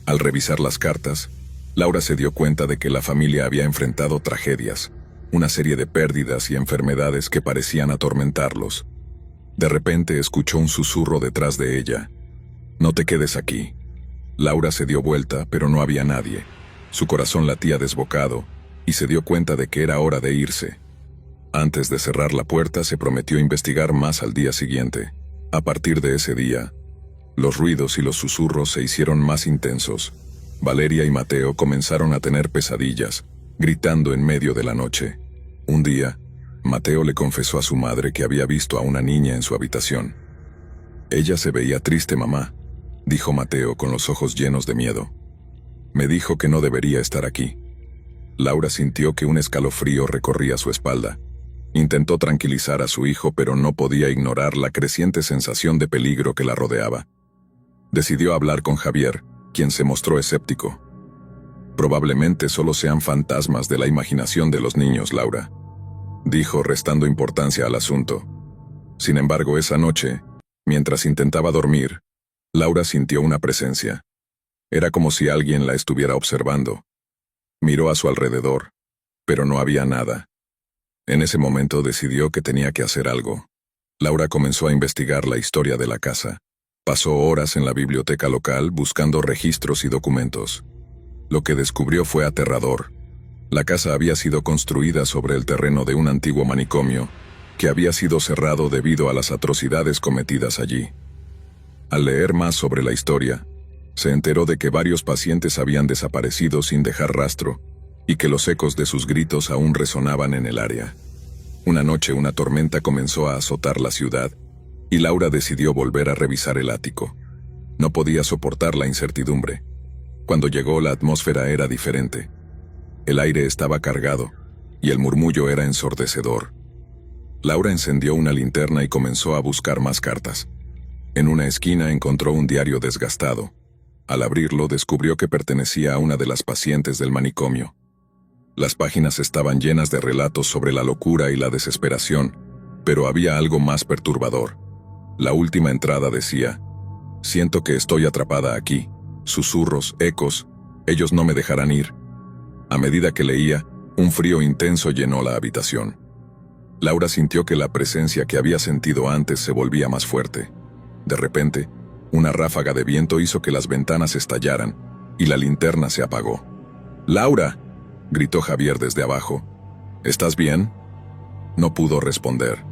Speaker 1: Al revisar las cartas, Laura se dio cuenta de que la familia había enfrentado tragedias, una serie de pérdidas y enfermedades que parecían atormentarlos. De repente escuchó un susurro detrás de ella. «No te quedes aquí». Laura se dio vuelta, pero no había nadie. Su corazón latía desbocado, y se dio cuenta de que era hora de irse. Antes de cerrar la puerta, se prometió investigar más al día siguiente. A partir de ese día, los ruidos y los susurros se hicieron más intensos. Valeria y Mateo comenzaron a tener pesadillas, gritando en medio de la noche. Un día, Mateo le confesó a su madre que había visto a una niña en su habitación. «Ella se veía triste, mamá», dijo Mateo con los ojos llenos de miedo. «Me dijo que no debería estar aquí». Laura sintió que un escalofrío recorría su espalda. Intentó tranquilizar a su hijo, pero no podía ignorar la creciente sensación de peligro que la rodeaba. Decidió hablar con Javier, quien se mostró escéptico. «Probablemente solo sean fantasmas de la imaginación de los niños, Laura», dijo restando importancia al asunto. Sin embargo, esa noche, mientras intentaba dormir, Laura sintió una presencia. Era como si alguien la estuviera observando. Miró a su alrededor, pero no había nada. En ese momento decidió que tenía que hacer algo. Laura comenzó a investigar la historia de la casa. Pasó horas en la biblioteca local buscando registros y documentos. Lo que descubrió fue aterrador. La casa había sido construida sobre el terreno de un antiguo manicomio, que había sido cerrado debido a las atrocidades cometidas allí. Al leer más sobre la historia, se enteró de que varios pacientes habían desaparecido sin dejar rastro, y que los ecos de sus gritos aún resonaban en el área. Una noche una tormenta comenzó a azotar la ciudad, y Laura decidió volver a revisar el ático. No podía soportar la incertidumbre. Cuando llegó, la atmósfera era diferente. El aire estaba cargado, y el murmullo era ensordecedor. Laura encendió una linterna y comenzó a buscar más cartas. En una esquina encontró un diario desgastado. Al abrirlo, descubrió que pertenecía a una de las pacientes del manicomio. Las páginas estaban llenas de relatos sobre la locura y la desesperación, pero había algo más perturbador. La última entrada decía: «Siento que estoy atrapada aquí. Susurros, ecos, ellos no me dejarán ir». A medida que leía, un frío intenso llenó la habitación. Laura sintió que la presencia que había sentido antes se volvía más fuerte. De repente, una ráfaga de viento hizo que las ventanas estallaran, y la linterna se apagó. «¡Laura!», gritó Javier desde abajo. «¿Estás bien?». No pudo responder.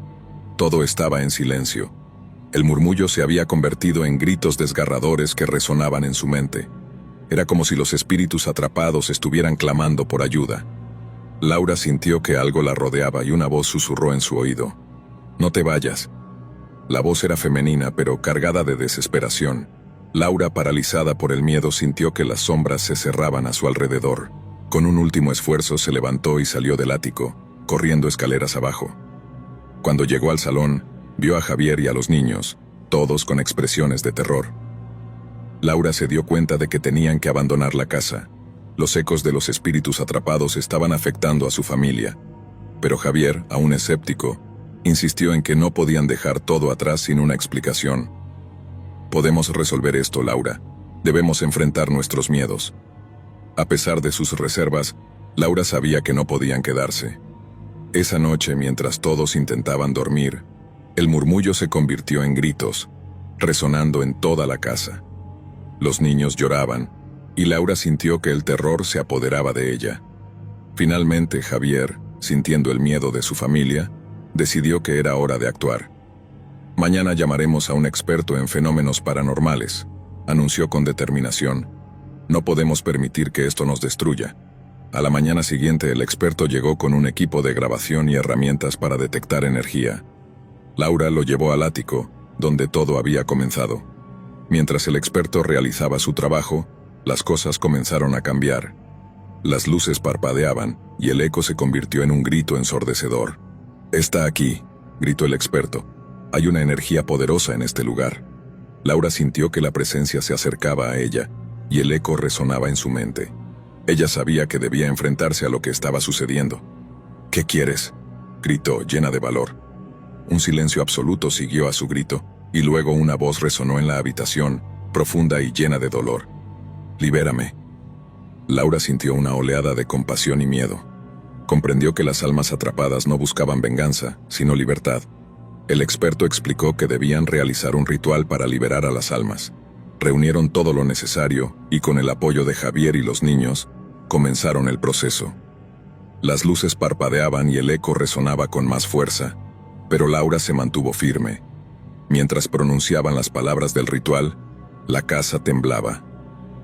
Speaker 1: Todo estaba en silencio. El murmullo se había convertido en gritos desgarradores que resonaban en su mente. Era como si los espíritus atrapados estuvieran clamando por ayuda. Laura sintió que algo la rodeaba y una voz susurró en su oído: «No te vayas». La voz era femenina, pero cargada de desesperación. Laura, paralizada por el miedo, sintió que las sombras se cerraban a su alrededor. Con un último esfuerzo se levantó y salió del ático, corriendo escaleras abajo. Cuando llegó al salón, vio a Javier y a los niños, todos con expresiones de terror. Laura se dio cuenta de que tenían que abandonar la casa. Los ecos de los espíritus atrapados estaban afectando a su familia. Pero Javier, aún escéptico, insistió en que no podían dejar todo atrás sin una explicación. «Podemos resolver esto, Laura. Debemos enfrentar nuestros miedos». A pesar de sus reservas, Laura sabía que no podían quedarse. Esa noche, mientras todos intentaban dormir, el murmullo se convirtió en gritos, resonando en toda la casa. Los niños lloraban, y Laura sintió que el terror se apoderaba de ella. Finalmente, Javier, sintiendo el miedo de su familia, decidió que era hora de actuar. «Mañana llamaremos a un experto en fenómenos paranormales», anunció con determinación. «No podemos permitir que esto nos destruya». A la mañana siguiente, el experto llegó con un equipo de grabación y herramientas para detectar energía. Laura lo llevó al ático, donde todo había comenzado. Mientras el experto realizaba su trabajo, las cosas comenzaron a cambiar. Las luces parpadeaban, y el eco se convirtió en un grito ensordecedor. «Está aquí», gritó el experto. «Hay una energía poderosa en este lugar». Laura sintió que la presencia se acercaba a ella, y el eco resonaba en su mente. Ella sabía que debía enfrentarse a lo que estaba sucediendo. «¿Qué quieres?», gritó, llena de valor. Un silencio absoluto siguió a su grito, y luego una voz resonó en la habitación, profunda y llena de dolor. «Libérame». Laura sintió una oleada de compasión y miedo. Comprendió que las almas atrapadas no buscaban venganza, sino libertad. El experto explicó que debían realizar un ritual para liberar a las almas. Reunieron todo lo necesario y, con el apoyo de Javier y los niños, comenzaron el proceso. Las luces parpadeaban y el eco resonaba con más fuerza, pero Laura se mantuvo firme. Mientras pronunciaban las palabras del ritual, la casa temblaba.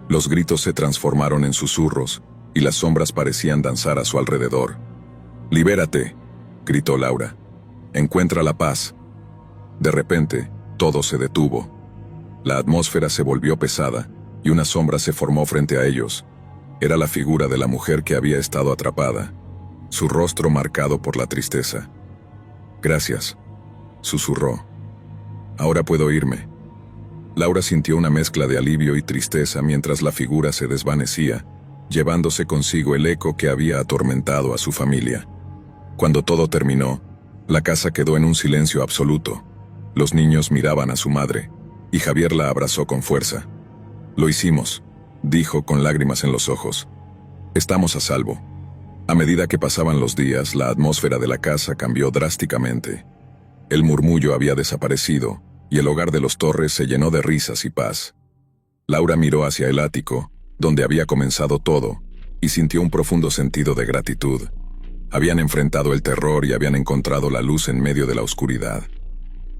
Speaker 1: Los gritos se transformaron en susurros y las sombras parecían danzar a su alrededor. «Libérate», gritó Laura. «Encuentra la paz». De repente, todo se detuvo. La atmósfera se volvió pesada, y una sombra se formó frente a ellos. Era la figura de la mujer que había estado atrapada, su rostro marcado por la tristeza. «Gracias», susurró. «Ahora puedo irme». Laura sintió una mezcla de alivio y tristeza mientras la figura se desvanecía, llevándose consigo el eco que había atormentado a su familia. Cuando todo terminó, la casa quedó en un silencio absoluto. Los niños miraban a su madre, y Javier la abrazó con fuerza. «Lo hicimos», dijo con lágrimas en los ojos. «Estamos a salvo». A medida que pasaban los días, la atmósfera de la casa cambió drásticamente. El murmullo había desaparecido, y el hogar de los Torres se llenó de risas y paz. Laura miró hacia el ático, donde había comenzado todo, y sintió un profundo sentido de gratitud. Habían enfrentado el terror y habían encontrado la luz en medio de la oscuridad.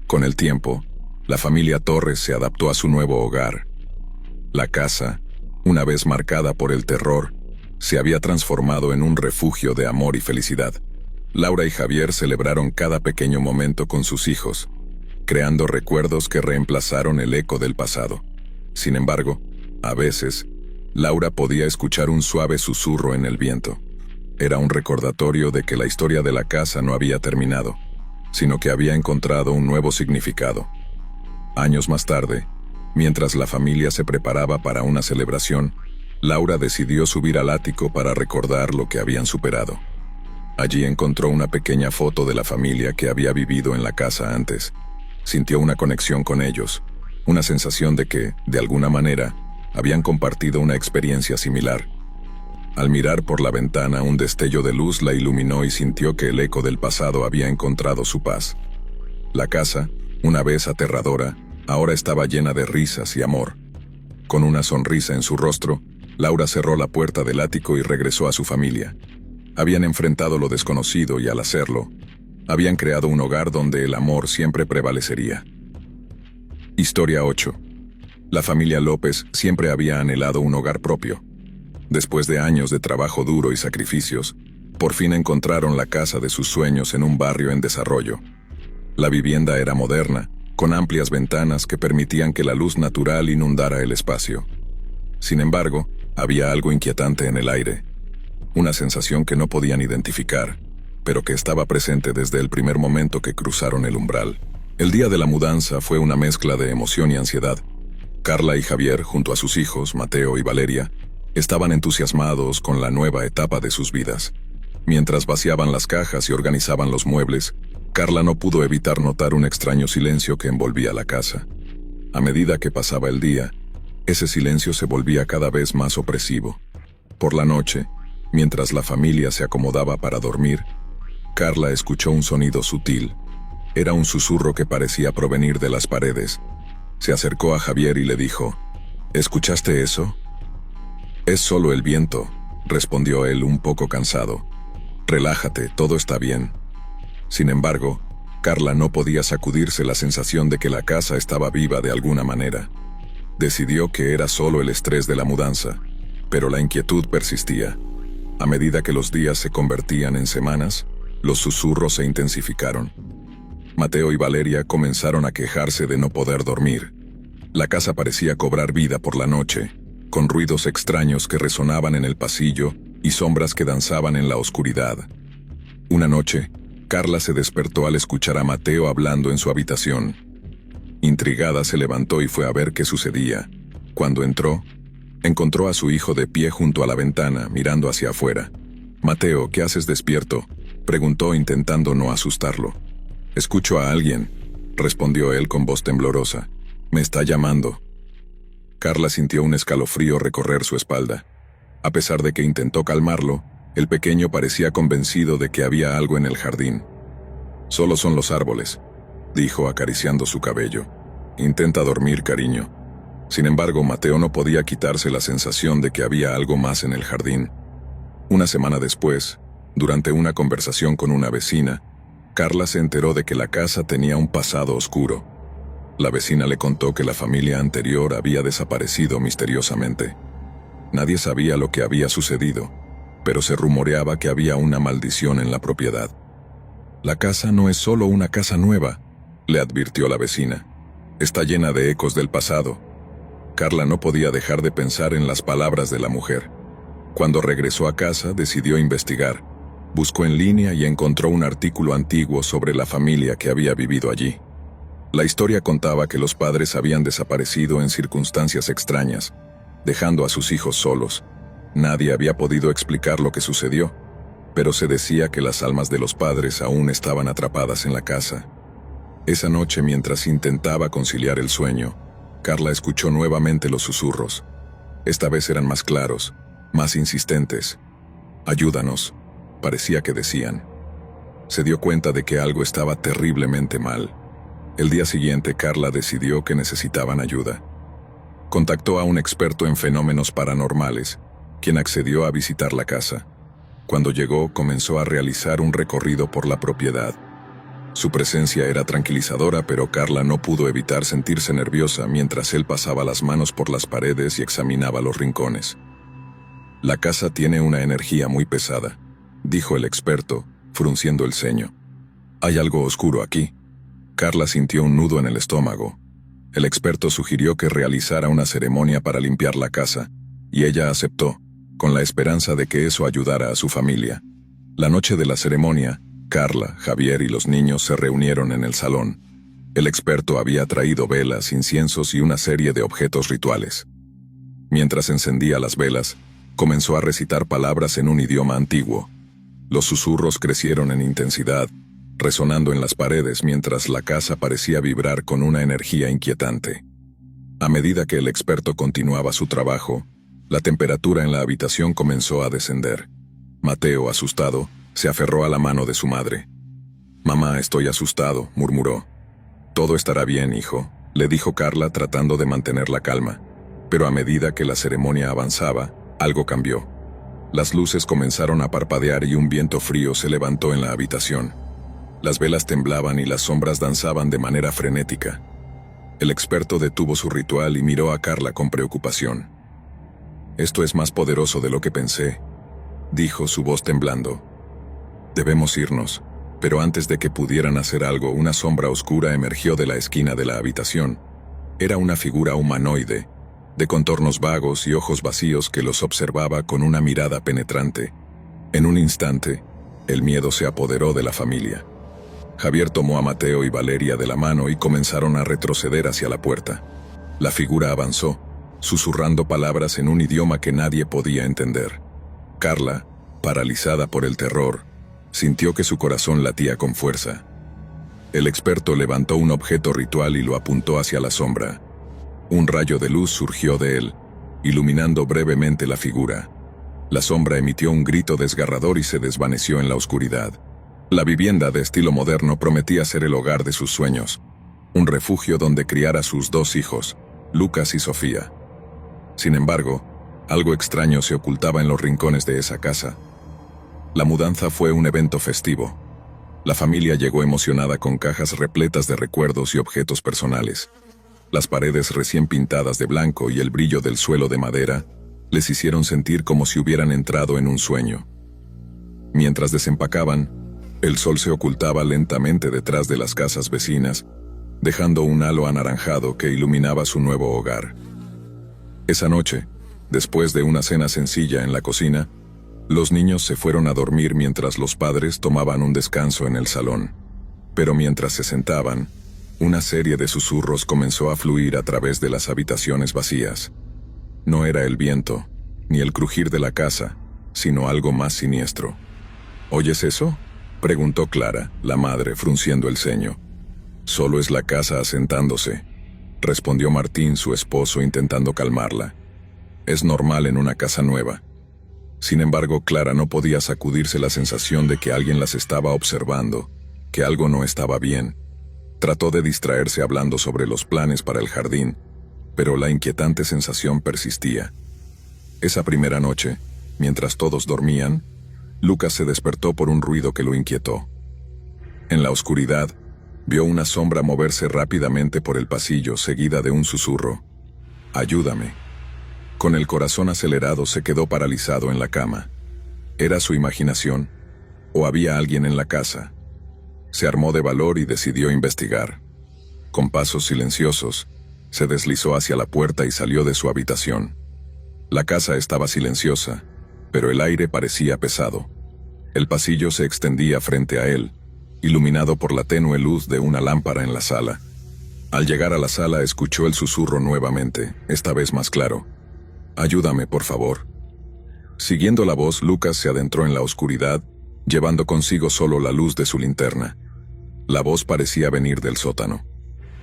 Speaker 1: Con el tiempo, la familia Torres se adaptó a su nuevo hogar. La casa, una vez marcada por el terror, se había transformado en un refugio de amor y felicidad. Laura y Javier celebraron cada pequeño momento con sus hijos, creando recuerdos que reemplazaron el eco del pasado. Sin embargo, a veces, Laura podía escuchar un suave susurro en el viento. Era un recordatorio de que la historia de la casa no había terminado, sino que había encontrado un nuevo significado. Años más tarde, mientras la familia se preparaba para una celebración, Laura decidió subir al ático para recordar lo que habían superado. Allí encontró una pequeña foto de la familia que había vivido en la casa antes. Sintió una conexión con ellos, una sensación de que, de alguna manera, habían compartido una experiencia similar. Al mirar por la ventana, un destello de luz la iluminó y sintió que el eco del pasado había encontrado su paz. La casa, una vez aterradora, ahora estaba llena de risas y amor. Con una sonrisa en su rostro, Laura cerró la puerta del ático y regresó a su familia. Habían enfrentado lo desconocido y al hacerlo, habían creado un hogar donde el amor siempre prevalecería. Historia 8. La familia López siempre había anhelado un hogar propio. Después de años de trabajo duro y sacrificios, por fin encontraron la casa de sus sueños en un barrio en desarrollo. La vivienda era moderna, con amplias ventanas que permitían que la luz natural inundara el espacio. Sin embargo, había algo inquietante en el aire. Una sensación que no podían identificar, pero que estaba presente desde el primer momento que cruzaron el umbral. El día de la mudanza fue una mezcla de emoción y ansiedad. Carla y Javier, junto a sus hijos, Mateo y Valeria, estaban entusiasmados con la nueva etapa de sus vidas. Mientras vaciaban las cajas y organizaban los muebles, Carla no pudo evitar notar un extraño silencio que envolvía la casa. A medida que pasaba el día, ese silencio se volvía cada vez más opresivo. Por la noche, mientras la familia se acomodaba para dormir, Carla escuchó un sonido sutil. Era un susurro que parecía provenir de las paredes. Se acercó a Javier y le dijo: ¿Escuchaste eso? Es solo el viento, respondió él un poco cansado. Relájate, todo está bien. Sin embargo, Carla no podía sacudirse la sensación de que la casa estaba viva de alguna manera. Decidió que era solo el estrés de la mudanza, pero la inquietud persistía. A medida que los días se convertían en semanas, los susurros se intensificaron. Mateo y Valeria comenzaron a quejarse de no poder dormir. La casa parecía cobrar vida por la noche, con ruidos extraños que resonaban en el pasillo y sombras que danzaban en la oscuridad. Una noche, Carla se despertó al escuchar a Mateo hablando en su habitación. Intrigada se levantó y fue a ver qué sucedía. Cuando entró, encontró a su hijo de pie junto a la ventana, mirando hacia afuera. «Mateo, ¿qué haces despierto?», preguntó intentando no asustarlo. «Escucho a alguien», respondió él con voz temblorosa. «Me está llamando». Carla sintió un escalofrío recorrer su espalda. A pesar de que intentó calmarlo, el pequeño parecía convencido de que había algo en el jardín. «Solo son los árboles», dijo acariciando su cabello. «Intenta dormir, cariño». Sin embargo, Mateo no podía quitarse la sensación de que había algo más en el jardín. Una semana después, durante una conversación con una vecina, Carla se enteró de que la casa tenía un pasado oscuro. La vecina le contó que la familia anterior había desaparecido misteriosamente. Nadie sabía lo que había sucedido, pero se rumoreaba que había una maldición en la propiedad. «La casa no es solo una casa nueva», le advirtió la vecina. «Está llena de ecos del pasado». Carla no podía dejar de pensar en las palabras de la mujer. Cuando regresó a casa, decidió investigar. Buscó en línea y encontró un artículo antiguo sobre la familia que había vivido allí. La historia contaba que los padres habían desaparecido en circunstancias extrañas, dejando a sus hijos solos. Nadie había podido explicar lo que sucedió, pero se decía que las almas de los padres aún estaban atrapadas en la casa. Esa noche, mientras intentaba conciliar el sueño, Carla escuchó nuevamente los susurros. Esta vez eran más claros, más insistentes. «Ayúdanos», parecía que decían. Se dio cuenta de que algo estaba terriblemente mal. El día siguiente, Carla decidió que necesitaban ayuda. Contactó a un experto en fenómenos paranormales, quien accedió a visitar la casa. Cuando llegó, comenzó a realizar un recorrido por la propiedad. Su presencia era tranquilizadora, pero Carla no pudo evitar sentirse nerviosa mientras él pasaba las manos por las paredes y examinaba los rincones. «La casa tiene una energía muy pesada», dijo el experto, frunciendo el ceño. «Hay algo oscuro aquí». Carla sintió un nudo en el estómago. El experto sugirió que realizara una ceremonia para limpiar la casa, y ella aceptó, con la esperanza de que eso ayudara a su familia. La noche de la ceremonia, Carla, Javier y los niños se reunieron en el salón. El experto había traído velas, inciensos y una serie de objetos rituales. Mientras encendía las velas, comenzó a recitar palabras en un idioma antiguo. Los susurros crecieron en intensidad, resonando en las paredes mientras la casa parecía vibrar con una energía inquietante. A medida que el experto continuaba su trabajo, la temperatura en la habitación comenzó a descender. Mateo, asustado, se aferró a la mano de su madre. «Mamá, estoy asustado», murmuró. «Todo estará bien, hijo», le dijo Carla tratando de mantener la calma. Pero a medida que la ceremonia avanzaba, algo cambió. Las luces comenzaron a parpadear y un viento frío se levantó en la habitación. Las velas temblaban y las sombras danzaban de manera frenética. El experto detuvo su ritual y miró a Carla con preocupación. «Esto es más poderoso de lo que pensé», dijo, su voz temblando. «Debemos irnos». Pero antes de que pudieran hacer algo, una sombra oscura emergió de la esquina de la habitación. Era una figura humanoide, de contornos vagos y ojos vacíos que los observaba con una mirada penetrante. En un instante, el miedo se apoderó de la familia. Javier tomó a Mateo y Valeria de la mano y comenzaron a retroceder hacia la puerta. La figura avanzó, susurrando palabras en un idioma que nadie podía entender. Carla, paralizada por el terror, sintió que su corazón latía con fuerza. El experto levantó un objeto ritual y lo apuntó hacia la sombra. Un rayo de luz surgió de él, iluminando brevemente la figura. La sombra emitió un grito desgarrador y se desvaneció en la oscuridad. La vivienda de estilo moderno prometía ser el hogar de sus sueños, un refugio donde criar a sus 2 hijos, Lucas y Sofía. Sin embargo, algo extraño se ocultaba en los rincones de esa casa. La mudanza fue un evento festivo. La familia llegó emocionada con cajas repletas de recuerdos y objetos personales. Las paredes recién pintadas de blanco y el brillo del suelo de madera les hicieron sentir como si hubieran entrado en un sueño. Mientras desempacaban, el sol se ocultaba lentamente detrás de las casas vecinas, dejando un halo anaranjado que iluminaba su nuevo hogar. Esa noche, después de una cena sencilla en la cocina, los niños se fueron a dormir mientras los padres tomaban un descanso en el salón. Pero mientras se sentaban, una serie de susurros comenzó a fluir a través de las habitaciones vacías. No era el viento, ni el crujir de la casa, sino algo más siniestro. «¿Oyes eso?», preguntó Clara, la madre, frunciendo el ceño. «Solo es la casa asentándose», respondió Martín, su esposo, intentando calmarla. «Es normal en una casa nueva». Sin embargo, Clara no podía sacudirse la sensación de que alguien las estaba observando, que algo no estaba bien. Trató de distraerse hablando sobre los planes para el jardín, pero la inquietante sensación persistía. Esa primera noche, mientras todos dormían, Lucas se despertó por un ruido que lo inquietó. En la oscuridad, vio una sombra moverse rápidamente por el pasillo, seguida de un susurro. «Ayúdame». Con el corazón acelerado se quedó paralizado en la cama. ¿Era su imaginación? ¿O había alguien en la casa? Se armó de valor y decidió investigar. Con pasos silenciosos, se deslizó hacia la puerta y salió de su habitación. La casa estaba silenciosa, pero el aire parecía pesado. El pasillo se extendía frente a él, iluminado por la tenue luz de una lámpara en la sala. Al llegar a la sala escuchó el susurro nuevamente, esta vez más claro. «Ayúdame, por favor». Siguiendo la voz, Lucas se adentró en la oscuridad, llevando consigo solo la luz de su linterna. La voz parecía venir del sótano.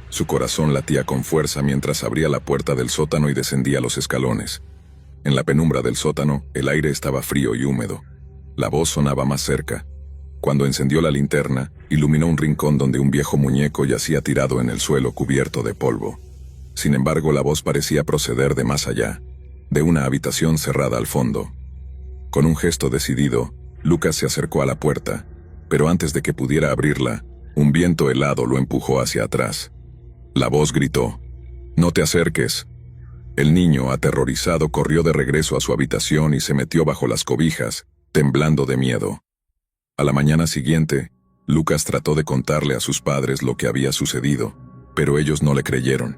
Speaker 1: Su corazón latía con fuerza mientras abría la puerta del sótano y descendía los escalones. En la penumbra del sótano, el aire estaba frío y húmedo. La voz sonaba más cerca. Cuando encendió la linterna, iluminó un rincón donde un viejo muñeco yacía tirado en el suelo cubierto de polvo. Sin embargo, la voz parecía proceder de más allá, de una habitación cerrada al fondo. Con un gesto decidido, Lucas se acercó a la puerta, pero antes de que pudiera abrirla, un viento helado lo empujó hacia atrás. La voz gritó: «No te acerques». El niño, aterrorizado, corrió de regreso a su habitación y se metió bajo las cobijas, temblando de miedo. A la mañana siguiente, Lucas trató de contarle a sus padres lo que había sucedido, pero ellos no le creyeron.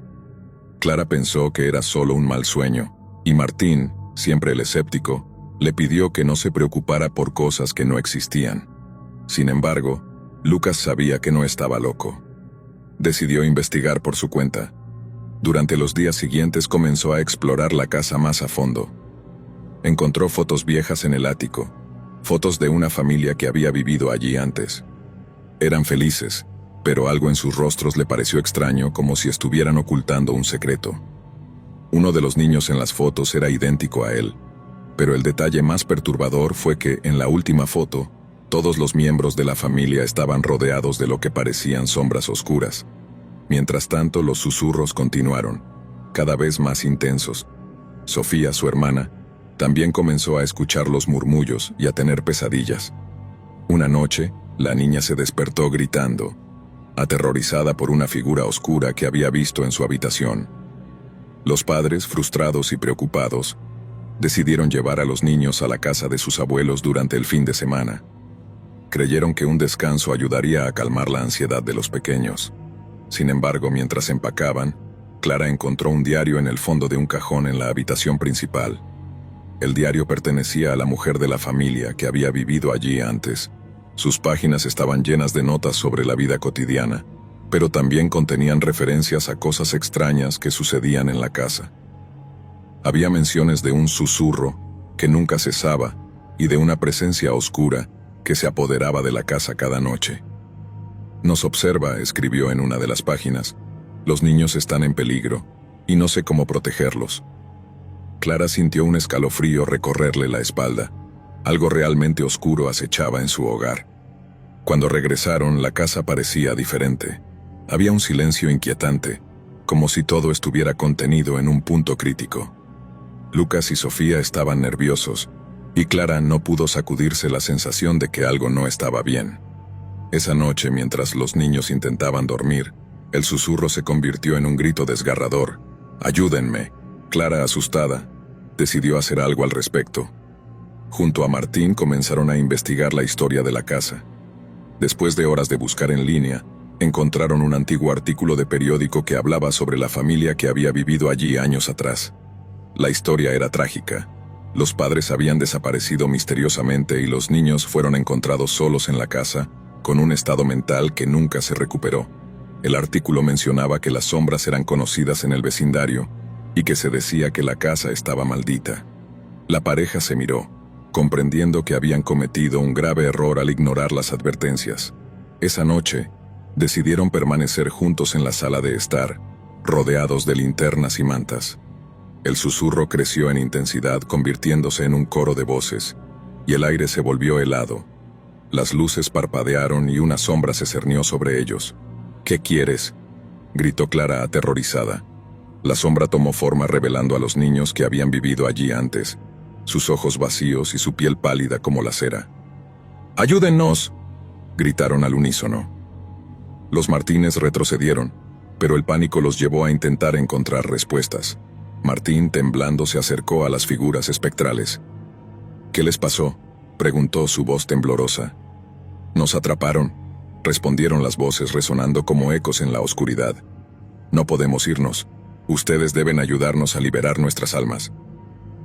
Speaker 1: Clara pensó que era solo un mal sueño, y Martín, siempre el escéptico, le pidió que no se preocupara por cosas que no existían. Sin embargo, Lucas sabía que no estaba loco. Decidió investigar por su cuenta. Durante los días siguientes comenzó a explorar la casa más a fondo. Encontró fotos viejas en el ático, fotos de una familia que había vivido allí antes. Eran felices, pero algo en sus rostros le pareció extraño, como si estuvieran ocultando un secreto. Uno de los niños en las fotos era idéntico a él, pero el detalle más perturbador fue que, en la última foto, todos los miembros de la familia estaban rodeados de lo que parecían sombras oscuras. Mientras tanto, los susurros continuaron, cada vez más intensos. Sofía, su hermana, también comenzó a escuchar los murmullos y a tener pesadillas. Una noche, la niña se despertó gritando: aterrorizada por una figura oscura que había visto en su habitación. Los padres, frustrados y preocupados, decidieron llevar a los niños a la casa de sus abuelos durante el fin de semana. Creyeron que un descanso ayudaría a calmar la ansiedad de los pequeños. Sin embargo, mientras empacaban, Clara encontró un diario en el fondo de un cajón en la habitación principal. El diario pertenecía a la mujer de la familia que había vivido allí antes. Sus páginas estaban llenas de notas sobre la vida cotidiana, pero también contenían referencias a cosas extrañas que sucedían en la casa. Había menciones de un susurro que nunca cesaba y de una presencia oscura que se apoderaba de la casa cada noche. Nos observa, escribió en una de las páginas. Los niños están en peligro y no sé cómo protegerlos. Clara sintió un escalofrío recorrerle la espalda. Algo realmente oscuro acechaba en su hogar. Cuando regresaron, la casa parecía diferente. Había un silencio inquietante, como si todo estuviera contenido en un punto crítico. Lucas y Sofía estaban nerviosos, y Clara no pudo sacudirse la sensación de que algo no estaba bien. Esa noche, mientras los niños intentaban dormir, el susurro se convirtió en un grito desgarrador. ¡Ayúdenme! Clara, asustada, decidió hacer algo al respecto. Junto a Martín comenzaron a investigar la historia de la casa. Después de horas de buscar en línea, encontraron un antiguo artículo de periódico que hablaba sobre la familia que había vivido allí años atrás. La historia era trágica. Los padres habían desaparecido misteriosamente y los niños fueron encontrados solos en la casa, con un estado mental que nunca se recuperó. El artículo mencionaba que las sombras eran conocidas en el vecindario y que se decía que la casa estaba maldita. La pareja se miró, comprendiendo que habían cometido un grave error al ignorar las advertencias. Esa noche, decidieron permanecer juntos en la sala de estar, rodeados de linternas y mantas. El susurro creció en intensidad, convirtiéndose en un coro de voces, y el aire se volvió helado. Las luces parpadearon y una sombra se cernió sobre ellos. «¿Qué quieres?», gritó Clara aterrorizada. La sombra tomó forma revelando a los niños que habían vivido allí antes, sus ojos vacíos y su piel pálida como la cera. «¡Ayúdennos!», gritaron al unísono. Los Martínez retrocedieron, pero el pánico los llevó a intentar encontrar respuestas. Martín, temblando, se acercó a las figuras espectrales. «¿Qué les pasó?», preguntó su voz temblorosa. «Nos atraparon», respondieron las voces resonando como ecos en la oscuridad. «No podemos irnos. Ustedes deben ayudarnos a liberar nuestras almas».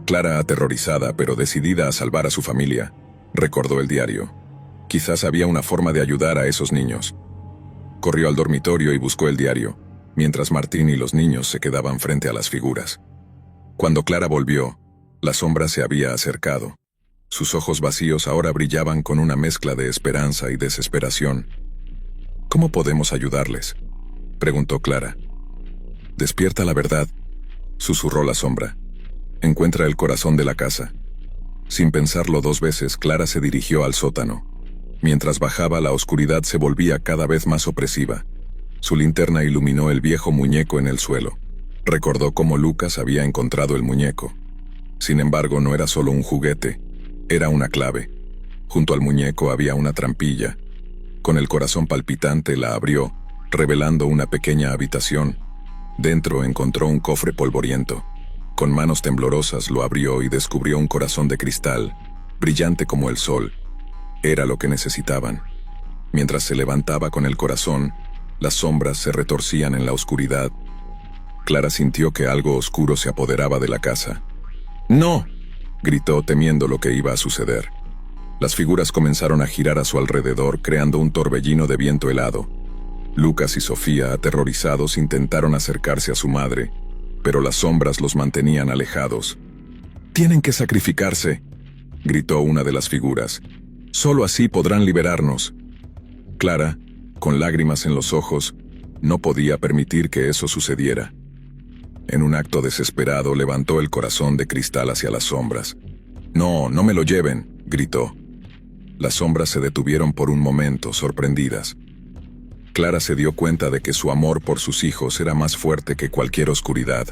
Speaker 1: Clara, aterrorizada pero decidida a salvar a su familia, recordó el diario. Quizás había una forma de ayudar a esos niños. Corrió al dormitorio y buscó el diario, mientras Martín y los niños se quedaban frente a las figuras. Cuando Clara volvió, la sombra se había acercado. Sus ojos vacíos ahora brillaban con una mezcla de esperanza y desesperación. «¿Cómo podemos ayudarles?», preguntó Clara. «Despierta la verdad», susurró la sombra. «Encuentra el corazón de la casa». Sin pensarlo dos veces, Clara se dirigió al sótano. Mientras bajaba, la oscuridad se volvía cada vez más opresiva. Su linterna iluminó el viejo muñeco en el suelo. Recordó cómo Lucas había encontrado el muñeco. Sin embargo, no era solo un juguete, era una clave. Junto al muñeco había una trampilla. Con el corazón palpitante la abrió, revelando una pequeña habitación. Dentro encontró un cofre polvoriento. Con manos temblorosas lo abrió y descubrió un corazón de cristal, brillante como el sol. Era lo que necesitaban. Mientras se levantaba con el corazón, las sombras se retorcían en la oscuridad. Clara sintió que algo oscuro se apoderaba de la casa. «¡No!», gritó, temiendo lo que iba a suceder. Las figuras comenzaron a girar a su alrededor, creando un torbellino de viento helado. Lucas y Sofía, aterrorizados, intentaron acercarse a su madre, pero las sombras los mantenían alejados. «¡Tienen que sacrificarse!», gritó una de las figuras. «Solo así podrán liberarnos». Clara, con lágrimas en los ojos, no podía permitir que eso sucediera. En un acto desesperado, levantó el corazón de cristal hacia las sombras. «¡No, no me lo lleven!», gritó. Las sombras se detuvieron por un momento, sorprendidas. Clara se dio cuenta de que su amor por sus hijos era más fuerte que cualquier oscuridad.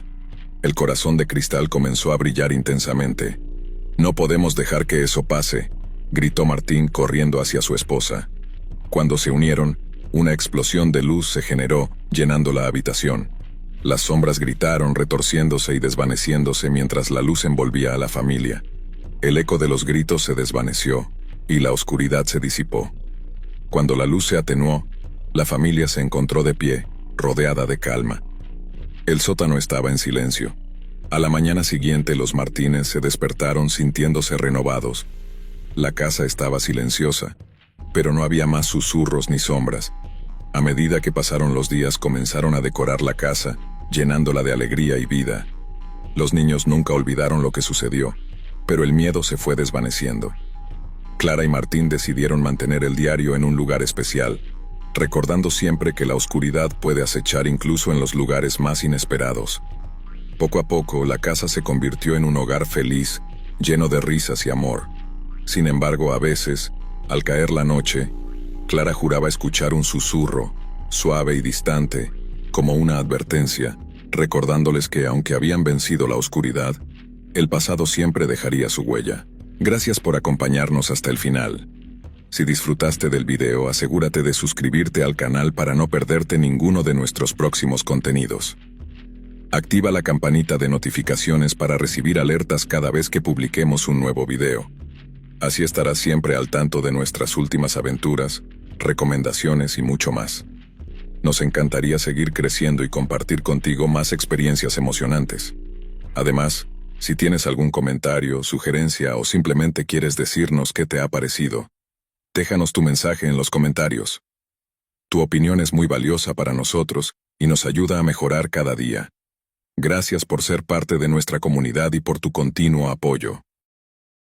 Speaker 1: El corazón de cristal comenzó a brillar intensamente. «No podemos dejar que eso pase», gritó Martín corriendo hacia su esposa. Cuando se unieron, Una explosión de luz se generó, llenando la habitación. Las sombras gritaron, retorciéndose y desvaneciéndose mientras la luz envolvía a la familia. El eco de los gritos se desvaneció, y la oscuridad se disipó. Cuando la luz se atenuó, la familia se encontró de pie, rodeada de calma. El sótano estaba en silencio. A la mañana siguiente los Martínez se despertaron sintiéndose renovados. La casa estaba silenciosa, pero no había más susurros ni sombras. A medida que pasaron los días comenzaron a decorar la casa, llenándola de alegría y vida. Los niños nunca olvidaron lo que sucedió, pero el miedo se fue desvaneciendo. Clara y Martín decidieron mantener el diario en un lugar especial, recordando siempre que la oscuridad puede acechar incluso en los lugares más inesperados. Poco a poco, la casa se convirtió en un hogar feliz, lleno de risas y amor. Sin embargo, a veces, al caer la noche, Clara juraba escuchar un susurro, suave y distante, como una advertencia, recordándoles que aunque habían vencido la oscuridad, el pasado siempre dejaría su huella. Gracias por acompañarnos hasta el final. Si disfrutaste del video, asegúrate de suscribirte al canal para no perderte ninguno de nuestros próximos contenidos. Activa la campanita de notificaciones para recibir alertas cada vez que publiquemos un nuevo video. Así estarás siempre al tanto de nuestras últimas aventuras, recomendaciones y mucho más. Nos encantaría seguir creciendo y compartir contigo más experiencias emocionantes. Además, si tienes algún comentario, sugerencia o simplemente quieres decirnos qué te ha parecido, déjanos tu mensaje en los comentarios. Tu opinión es muy valiosa para nosotros y nos ayuda a mejorar cada día. Gracias por ser parte de nuestra comunidad y por tu continuo apoyo.